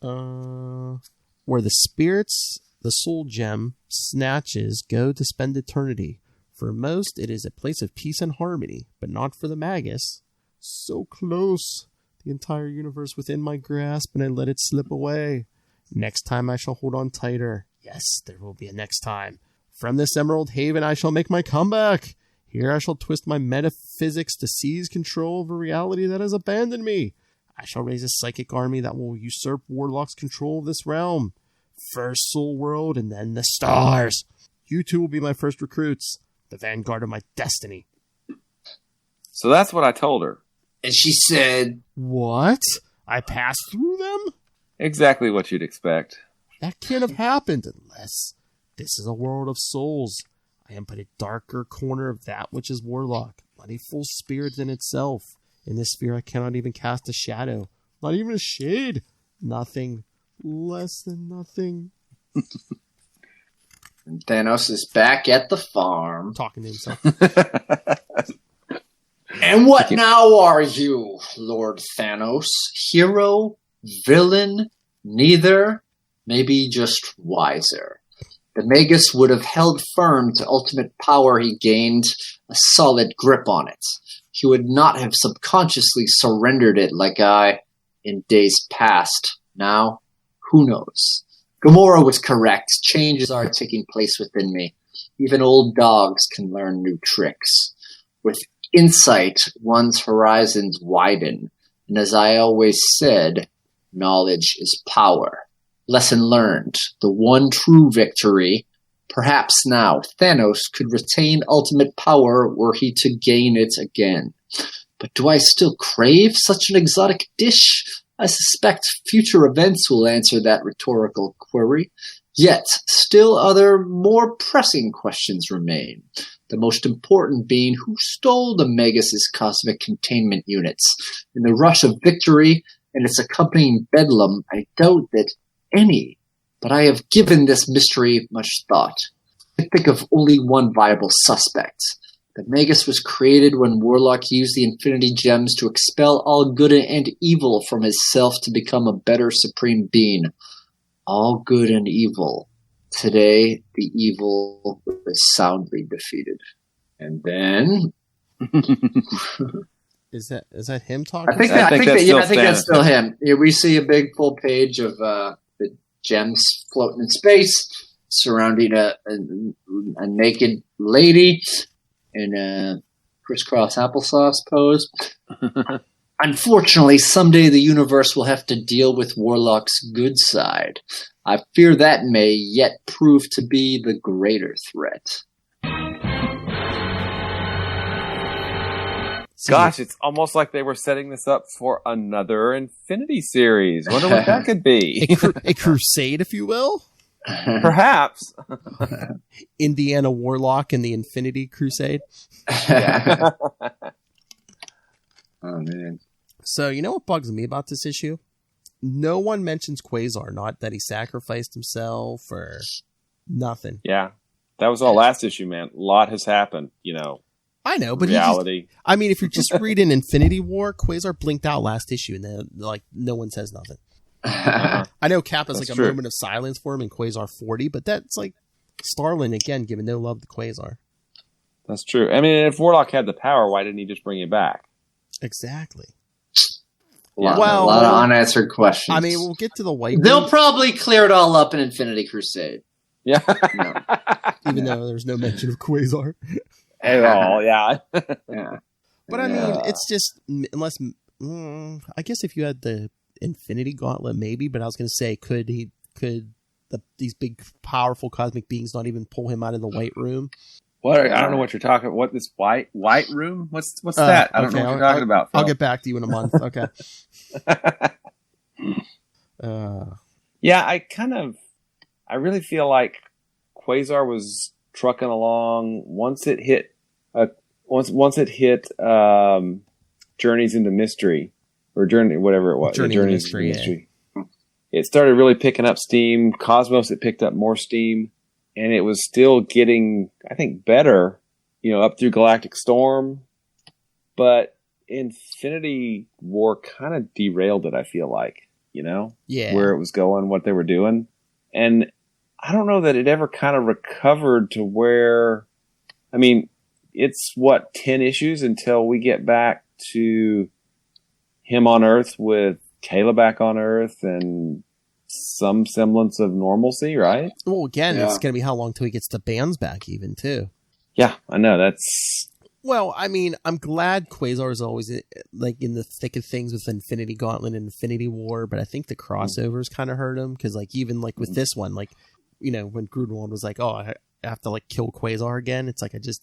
where the spirits, the Soul Gem snatches go to spend eternity. For most, it is a place of peace and harmony, but not for the Magus. So close, the entire universe within my grasp, and I let it slip away. Next time I shall hold on tighter. Yes, there will be a next time. From this Emerald Haven I shall make my comeback. Here I shall twist my metaphysics to seize control of a reality that has abandoned me. I shall raise a psychic army that will usurp Warlock's control of this realm. First Soul World, and then the stars. You two will be my first recruits. The vanguard of my destiny. So that's what I told her. And she said, What? I passed through them? Exactly what you'd expect. That can't have happened unless this is a world of souls. I am but a darker corner of that which is Warlock, not a full spirit in itself. In this sphere I cannot even cast a shadow, not even a shade. Nothing. Less than nothing. And Thanos is back at the farm. Talking to himself. And what now are you, Lord Thanos? Hero? Villain? Neither? Maybe just wiser. The Magus would have held firm to ultimate power he gained, a solid grip on it. He would not have subconsciously surrendered it like I in days past. Now, who knows? Gamora was correct. Changes are taking place within me. Even old dogs can learn new tricks. With insight, one's horizons widen. And as I always said, knowledge is power. Lesson learned. The one true victory. Perhaps now Thanos could retain ultimate power were he to gain it again. But do I still crave such an exotic dish? I suspect future events will answer that rhetorical query. Yet, still other more pressing questions remain. The most important being who stole the Magus' cosmic containment units. In the rush of victory and its accompanying bedlam, I doubt that any, but I have given this mystery much thought. I think of only one viable suspect. The Magus was created when Warlock used the Infinity Gems to expel all good and evil from his self to become a better supreme being. All good and evil. Today, the evil is soundly defeated. And then... Is that him talking? I think that's still him. Yeah, we see a big full page of the gems floating in space, surrounding a naked lady in a crisscross applesauce pose. Unfortunately, someday the universe will have to deal with Warlock's good side. I fear that may yet prove to be the greater threat. Gosh, it's almost like they were setting this up for another Infinity series. Wonder what that could be. A crusade, if you will? Perhaps. Indiana Warlock and the Infinity Crusade. Oh, man. So, you know what bugs me about this issue? No one mentions Quasar, not that he sacrificed himself or nothing. Yeah. That was all last issue, man. A lot has happened, I know, but reality. If you're just reading Infinity War, Quasar blinked out last issue, and then no one says nothing. I know Cap has a moment of silence for him in Quasar 40, but that's like Starlin again giving no love to Quasar. That's true. I mean, if Warlock had the power, why didn't he just bring it back? Exactly. A lot of unanswered questions. I mean, we'll get to the white. They'll probably clear it all up in Infinity Crusade. Yeah. Even though there's no mention of Quasar. At all, yeah. Yeah. But I mean, it's just, unless, I guess if you had the Infinity Gauntlet, maybe, but I was going to say, could these big, powerful cosmic beings not even pull him out of the White Room? What? I don't know what you're talking about. What, this white room? What's that? I don't know what you're talking about, Phil. I'll get back to you in a month. Okay. Yeah, I really feel like Quasar was trucking along once it hit Journeys into Mystery or Journey, whatever it was. Journeys into Mystery. Yeah. It started really picking up steam. Cosmos, it picked up more steam. And it was still getting, I think, better, up through Galactic Storm. But Infinity War kind of derailed it, I feel like, Yeah. Where it was going, what they were doing. And I don't know that it ever kind of recovered to where, I mean, it's 10 issues until we get back to him on Earth with Kayla back on Earth and some semblance of normalcy, right? Well, again, It's going to be how long till he gets the bands back even, too. Yeah, I know. That's... Well, I mean, I'm glad Quasar is always in the thick of things with Infinity Gauntlet and Infinity War, but I think the crossovers kind of hurt him because, even with this one, when Grunwald was like, "Oh, I have to kill Quasar again," it's like I just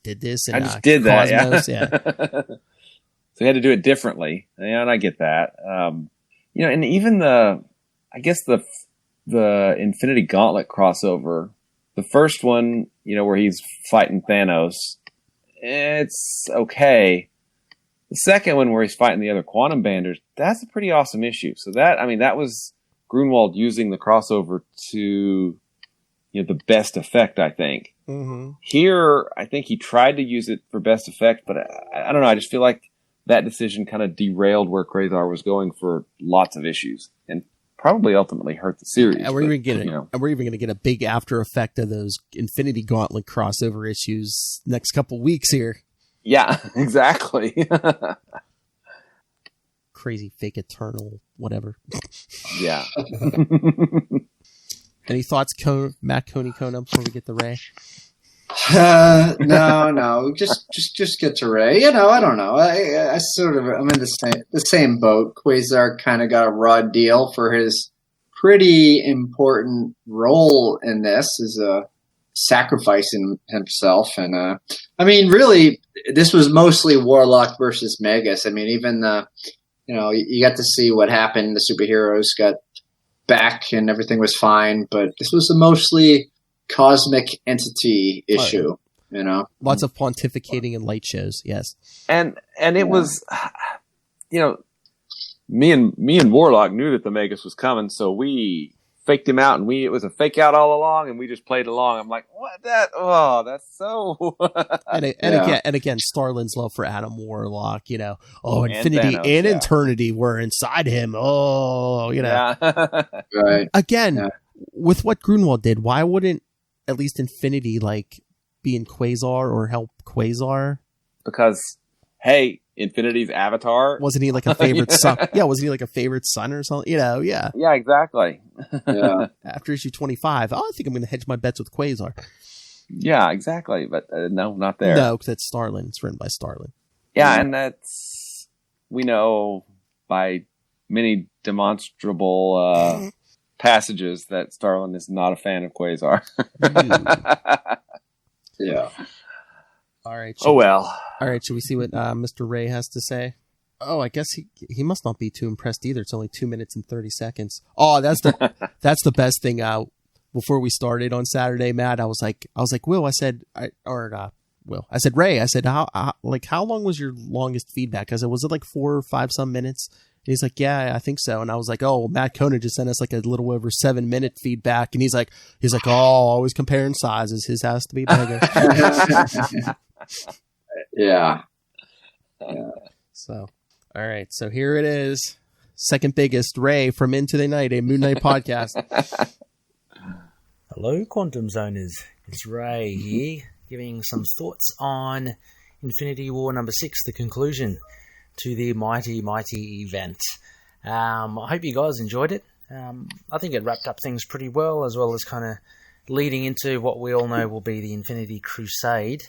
did this. And, I just did that, Cosmos, yeah. So he had to do it differently, and I get that. And even I guess the Infinity Gauntlet crossover, the first one, where he's fighting Thanos, it's okay. The second one where he's fighting the other Quantum Banders, that's a pretty awesome issue. So that was Grunwald using the crossover to, the best effect, I think. Mm-hmm. Here, I think he tried to use it for best effect, but I don't know. I just feel like that decision kind of derailed where Quasar was going for lots of issues and probably ultimately hurt the series. And we're even going to get a big after effect of those Infinity Gauntlet crossover issues next couple weeks here. Yeah, exactly. Crazy fake Eternal, whatever. Yeah. Any thoughts, Matt Coney Kona, before we get the Ray? No. Just get to Ray. I don't know. I sort of I'm in the same boat. Quasar kind of got a raw deal for his pretty important role in this, as sacrificing himself. And really, this was mostly Warlock versus Magus. Even you got to see what happened. The superheroes got back and everything was fine, but this was a mostly cosmic entity issue. Lots of pontificating and light shows. Yes, and it was, me and Warlock knew that the Magus was coming, so we faked him out, and it was a fake out all along, and we just played along. I'm like, what? That's so. and again, Starlin's love for Adam Warlock, Infinity Thanos, and Eternity were inside him. Right. Again, with what Grunwald did, why wouldn't at least Infinity be in Quasar or help Quasar? Because, hey, Infinity's avatar. Wasn't he like a favorite son? Yeah, wasn't he like a favorite son or something? Yeah. Yeah, exactly. Yeah. After issue 25, I think I'm going to hedge my bets with Quasar. Yeah, exactly. But no, not there. No, because it's Starlin. It's written by Starlin. Yeah, and that's, we know by many demonstrable passages that Starlin is not a fan of Quasar. Yeah. All right. All right. Should we see what Mr. Ray has to say? Oh, I guess he must not be too impressed either. It's only 2 minutes and 30 seconds. Oh, that's the best thing. Before we started on Saturday, Matt, I was like, Will, I said, Ray, I said, how long was your longest feedback? I said, was it like 4 or 5 some minutes? And he's like, yeah, I think so. And I was like, oh, Matt Conan just sent us like a little over 7-minute feedback. And he's like, oh, always comparing sizes. His has to be bigger. Yeah. So, all right. So here it is. Second biggest, Ray from Into the Night, a Moon Knight podcast. Hello, Quantum Zoners. It's Ray here, giving some thoughts on Infinity War number 6, the conclusion to the mighty event. I hope you guys enjoyed it. I think it wrapped up things pretty well, as kind of leading into what we all know will be the Infinity Crusade.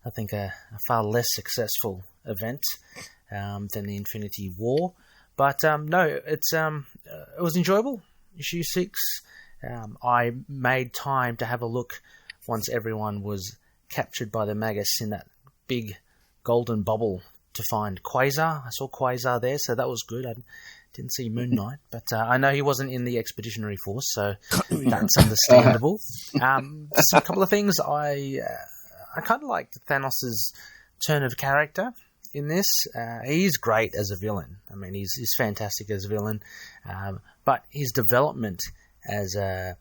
I think a far less successful event than the Infinity War. But no, it was enjoyable. Issue 6. I made time to have a look once everyone was captured by the Magus in that big golden bubble to find Quasar. I saw Quasar there, so that was good. I didn't see Moon Knight, but I know he wasn't in the Expeditionary Force, so that's understandable. Just a couple of things. I kind of liked Thanos' turn of character in this. He's great as a villain. He's fantastic as a villain, but his development as a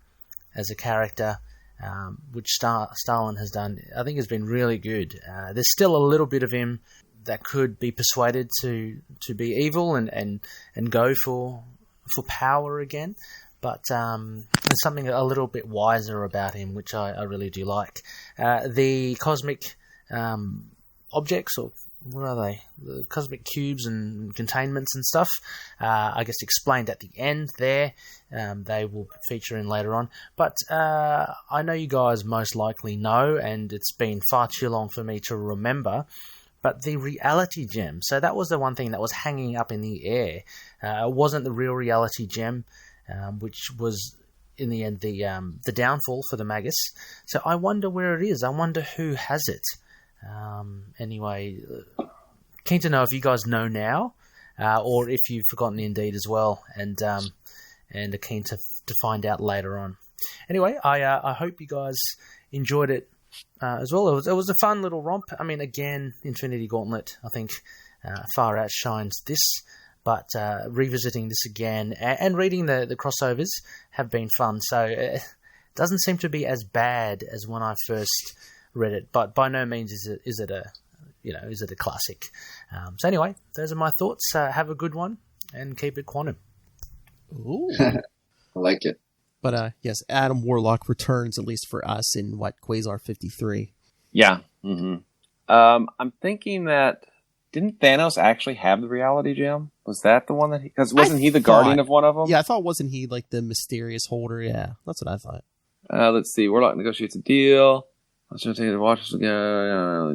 character, which Starlin has done, I think has been really good. There's still a little bit of him that could be persuaded to be evil and go for power again, but there's something a little bit wiser about him, which I really do like. The cosmic objects, or what are they? The cosmic cubes and containments and stuff, I guess explained at the end there. They will feature in later on. But I know you guys most likely know, and it's been far too long for me to remember, but the reality gem. So that was the one thing that was hanging up in the air. It wasn't the real reality gem, which was in the end the downfall for the Magus. So I wonder where it is. I wonder who has it. Anyway, keen to know if you guys know now, or if you've forgotten indeed as well, and are keen to find out later on. Anyway, I hope you guys enjoyed it as well. It was a fun little romp. Again, Infinity Gauntlet, I think, far outshines this. But revisiting this again and reading the crossovers have been fun. So it doesn't seem to be as bad as when I first read it. But by no means is it a classic. So anyway, those are my thoughts. Have a good one and keep it quantum. Ooh. I like it. But yes, Adam Warlock returns, at least for us, in Quasar 53. Yeah. Mm-hmm. I'm thinking that, didn't Thanos actually have the reality gem? Was that the one that because wasn't he the guardian of one of them? Yeah, I thought, wasn't he like the mysterious holder? Yeah, that's what I thought. Let's see. Warlock negotiates a deal. Let's just take the watches together.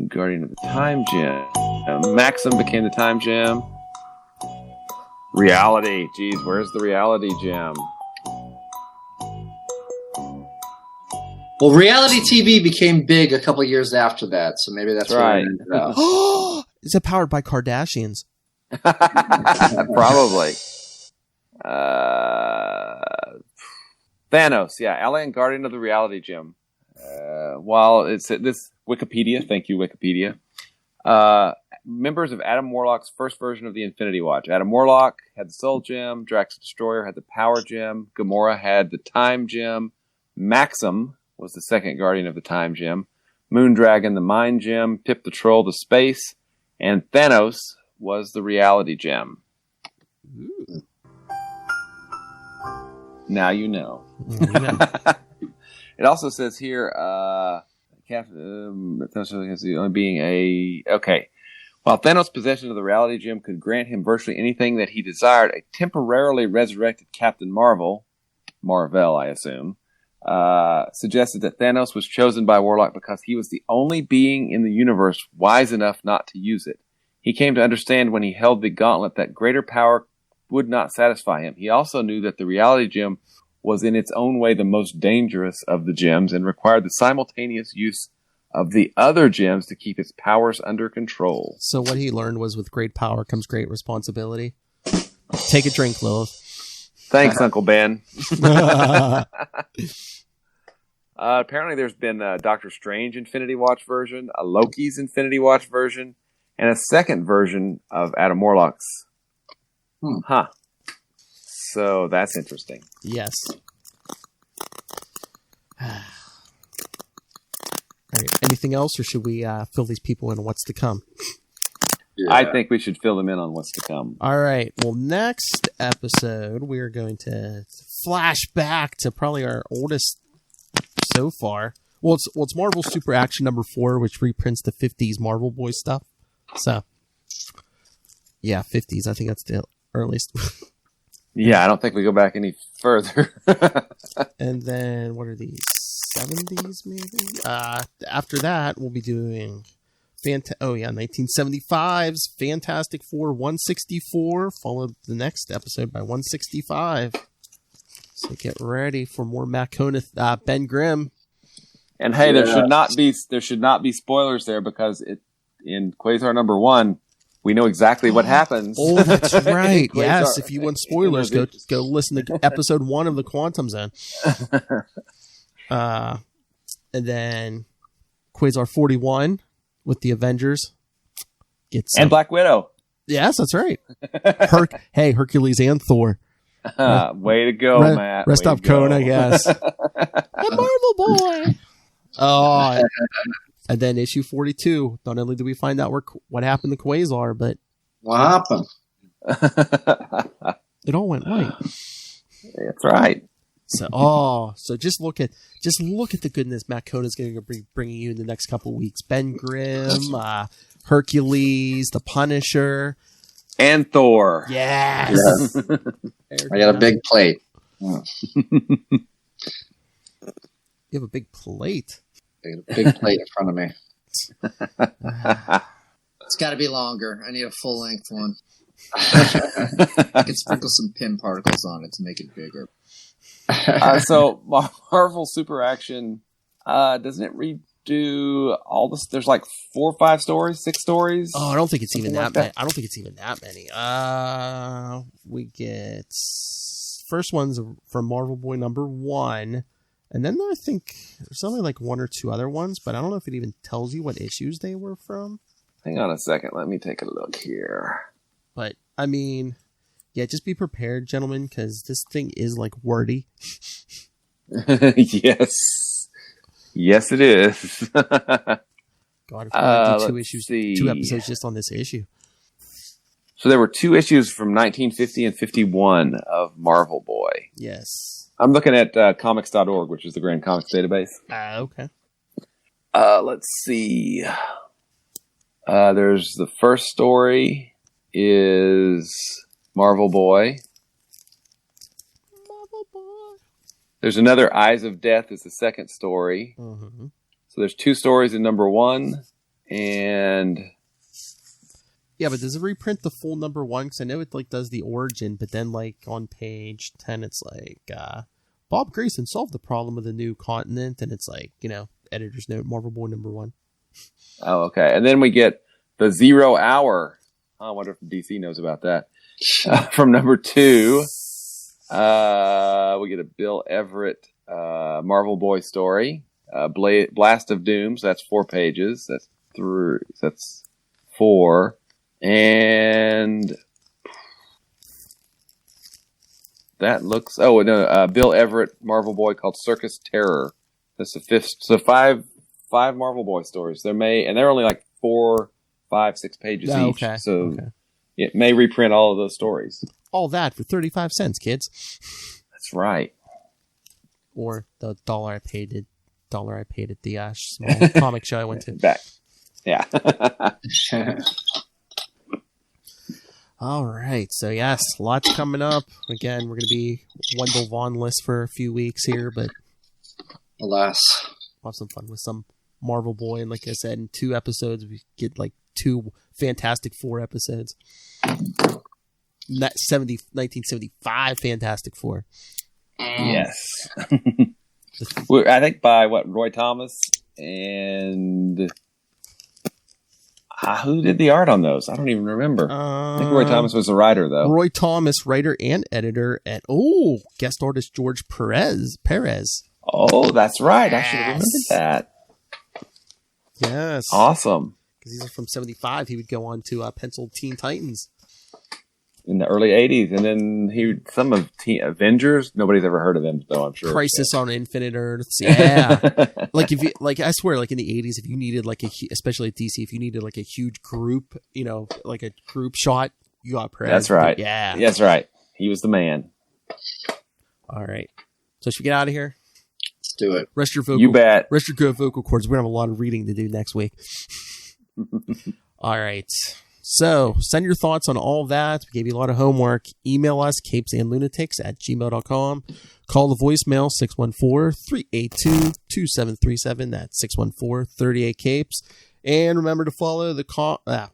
Guardian of the Time Gem. Maxim became the Time Gem. Reality. Jeez, where's the Reality Gem? Well, reality TV became big a couple years after that, so maybe that's right. It ended up. Is it powered by Kardashians? Probably. Thanos, yeah, Alien Guardian of the Reality Gem. While it's this Wikipedia, thank you, Wikipedia. Members of Adam Warlock's first version of the Infinity Watch. Adam Warlock had the Soul Gem. Drax the Destroyer had the Power Gem. Gamora had the Time Gem. Maxim was the second Guardian of the Time Gem. Moondragon the Mind Gem. Pip the Troll the Space. And Thanos was the Reality Gem. Ooh. Now you know. It also says here, being a... Okay. While Thanos' possession of the Reality Gem could grant him virtually anything that he desired, a temporarily resurrected Captain Marvel, I assume, suggested that Thanos was chosen by Warlock because he was the only being in the universe wise enough not to use it. He came to understand when he held the gauntlet that greater power would not satisfy him. He also knew that the Reality Gem was in its own way the most dangerous of the gems and required the simultaneous use of the other gems to keep its powers under control. So what he learned was with great power comes great responsibility. Take a drink, Lilith. Thanks, Uncle Ben. Apparently there's been a Doctor Strange Infinity Watch version, a Loki's Infinity Watch version, and a second version of Adam Warlock's. Huh. So that's interesting. Yes. All right. Anything else, or should we fill these people in on what's to come? Yeah. I think we should fill them in on what's to come. All right. Well, next episode, we are going to flash back to probably our oldest so far. Well, it's Marvel Super Action number 4, which reprints the 50s Marvel Boys stuff. So, yeah, 50s. I think that's the earliest. Yeah, I don't think we go back any further. And then, what are these? 70s, maybe? After that, we'll be doing 1975's Fantastic Four 164, followed the next episode by 165. So get ready for more Matt Coneth, Ben Grimm. And hey, there should not be spoilers there because in Quasar number 1, we know exactly what happens. Oh, that's right. Yes, if you want spoilers, go listen to episode 1 of the Quantum Zone. And then Quasar 41 with the Avengers. And Black Widow. Yes, that's right. Hercules and Thor. Way to go, Matt. Rest up, Cone, I guess. A Marvel boy. Oh, and then issue 42. Not only did we find out what happened to Quasar, but what happened? It all went right. That's right. So just look at the goodness Matt Cohn is going to be bringing you in the next couple of weeks. Ben Grimm, Hercules, the Punisher, and Thor. Yes. I got a big plate. You have a big plate. I got a big plate in front of me. It's got to be longer. I need a full length one. I can sprinkle some pin particles on it to make it bigger. So Marvel Super Action, doesn't it redo all this? There's like 4 or 5 stories, 6 stories. Oh, I don't think it's even that many. I don't think it's even that many. We get first one's from Marvel Boy number 1, and then I think there's only like 1 or 2 other ones, but I don't know if it even tells you what issues they were from. Hang on a second, let me take a look here. But I mean, yeah, just be prepared, gentlemen, because this thing is like wordy. Yes, it is. God, if I do 2 issues, 2 episodes just on this issue. So there were 2 issues from 1950 and 51 of Marvel Boy. Yes. I'm looking at comics.org, which is the Grand Comics database. Okay. Let's see. There's the first story is Marvel Boy. There's another Eyes of Death is the second story. Mm-hmm. So there's 2 stories in number 1, and Yeah, but does it reprint the full number 1? Because I know it like does the origin, but then like on page 10, it's like Bob Grayson solved the problem of the new continent, and it's like, editor's note, Marvel Boy number 1. oh, okay. And then we get the 0 Hour. I wonder if DC knows about that. From number 2, we get a Bill Everett Marvel Boy story. Blast of Doom. So that's 4 pages. That's 3. That's 4. And that looks. Oh no, Bill Everett Marvel Boy called Circus Terror. That's the 5th. So 5 Marvel Boy stories. They're only like 4, 5, 6 pages each. Okay. So it may reprint all of those stories. All that for 35 cents, kids. That's right. Or the $1 I paid at the small comic show I went to. Back. Yeah. All right. So, yes, lots coming up. Again, we're going to be Wendell Vaughn-less for a few weeks here, but Alas. we'll have some fun with some Marvel Boy. And like I said, in 2 episodes, we get like 2 Fantastic Four episodes. 1975 Fantastic Four. Yes. I think by Roy Thomas and who did the art on those? I don't even remember. I think Roy Thomas was the writer, though. Roy Thomas, writer and editor, and guest artist George Perez. Oh, that's right. I should have remembered that. Yes. Awesome. Because these are from 75. He would go on to pencil Teen Titans in the early 80s, and then some of Avengers. Nobody's ever heard of them, though, I'm sure. Crisis on Infinite Earths. Yeah. I swear, like in the 80s, if you needed especially at DC, if you needed like a huge group, like a group shot, you got Perez. That's right. Yeah. That's right. He was the man. All right. So should we get out of here? Let's do it. Rest your vocal. You bet. Rest your good vocal cords. We're going to have a lot of reading to do next week. All right. So send your thoughts on all of that. We gave you a lot of homework. Email us, capesandlunatics@gmail.com. Call the voicemail, 614-382-2737. That's 614-38-CAPES. And remember to follow the trying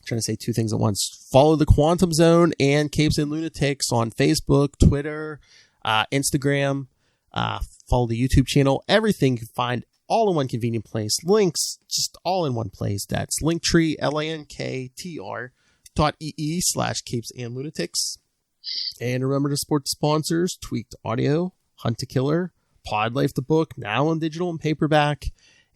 to say 2 things at once. Follow the Quantum Zone and Capes and Lunatics on Facebook, Twitter, Instagram. Follow the YouTube channel. Everything you can find all in one convenient place. Links just all in one place. That's Linktree, linktr.ee/capesandlunatics. And remember to support the sponsors: Tweaked Audio, Hunt to Killer, Pod Life the book, now in digital and paperback.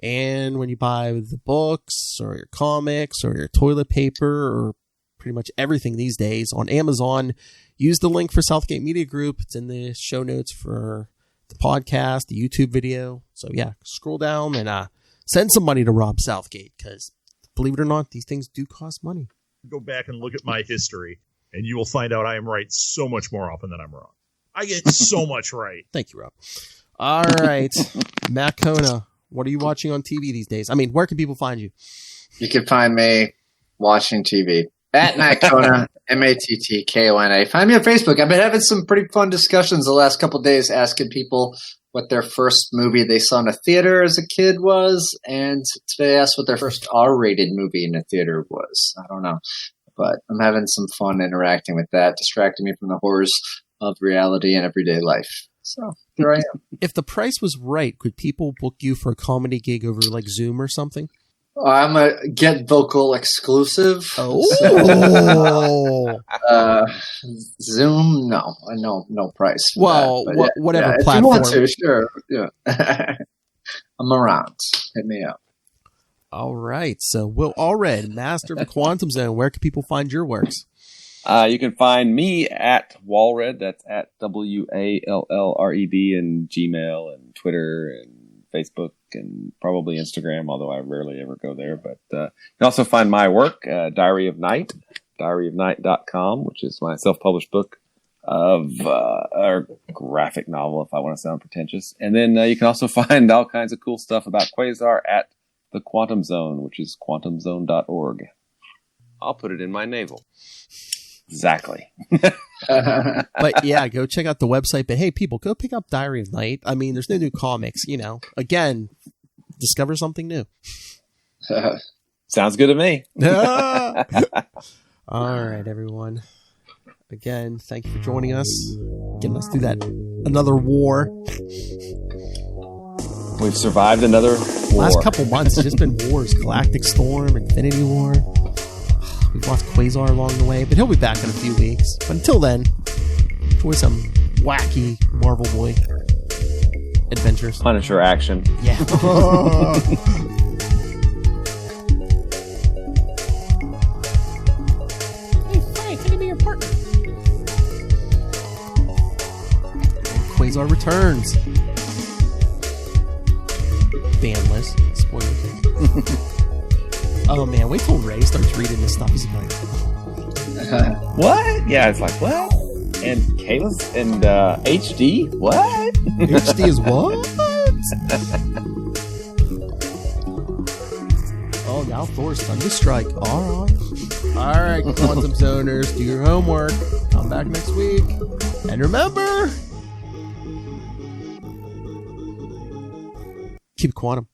And when you buy the books or your comics or your toilet paper or pretty much everything these days on Amazon, use the link for Southgate Media Group. It's in the show notes for the podcast, the YouTube video. So yeah, scroll down and send some money to Rob Southgate, because believe it or not, these things do cost money. Go back and look at my history, and you will find out I am right so much more often than I'm wrong. I get so much right. Thank you, Rob. All right, Matt Kona, what are you watching on TV these days? I mean, where can people find you? You can find me watching TV at Matt Kona, MATTKONA. Find me on Facebook. I've been having some pretty fun discussions the last couple of days, asking people what their first movie they saw in a theater as a kid was, and today I asked what their first R-rated movie in a theater was. I don't know, but I'm having some fun interacting with that, distracting me from the horrors of reality and everyday life. So here I am. If the price was right, could people book you for a comedy gig over like Zoom or something? I'm a Get Vocal exclusive. Oh. Zoom, no price. Well, whatever yeah, platform. If you want to, sure. Yeah. I'm around. Hit me up. All right. So, Will Allred, master of the Quantum Zone. Where can people find your works? You can find me at Wallred. That's at WALLRED in Gmail and Twitter and Facebook and probably Instagram, although I rarely ever go there. But you can also find my work, Diary of Night, diaryofnight.com, which is my self-published book of a graphic novel, if I want to sound pretentious. And then you can also find all kinds of cool stuff about Quasar at the Quantum Zone, which is quantumzone.org. I'll put it in my navel. Exactly. But yeah, go check out the website. But hey, people, go pick up Diary of Night. I mean, there's no new comics, Again, discover something new. Sounds good to me. All right, everyone. Again, thank you for joining us. Getting us through another war. We've survived another war. Last couple months, it's just been wars. Galactic Storm, Infinity War. We've lost Quasar along the way, but he'll be back in a few weeks. But until then, enjoy some wacky Marvel Boy adventures. Punisher action. Yeah. Hey, Frank, can I be your partner? Quasar returns. Bandless. Spoilers. Oh man, wait till Ray starts reading this stuff. He's like, what? Yeah, it's like, what? And Kayla's and HD? What? HD is what? Oh, now Thor's Thunderstrike. All right, Quantum Zoners, do your homework. Come back next week. And remember, keep it quantum.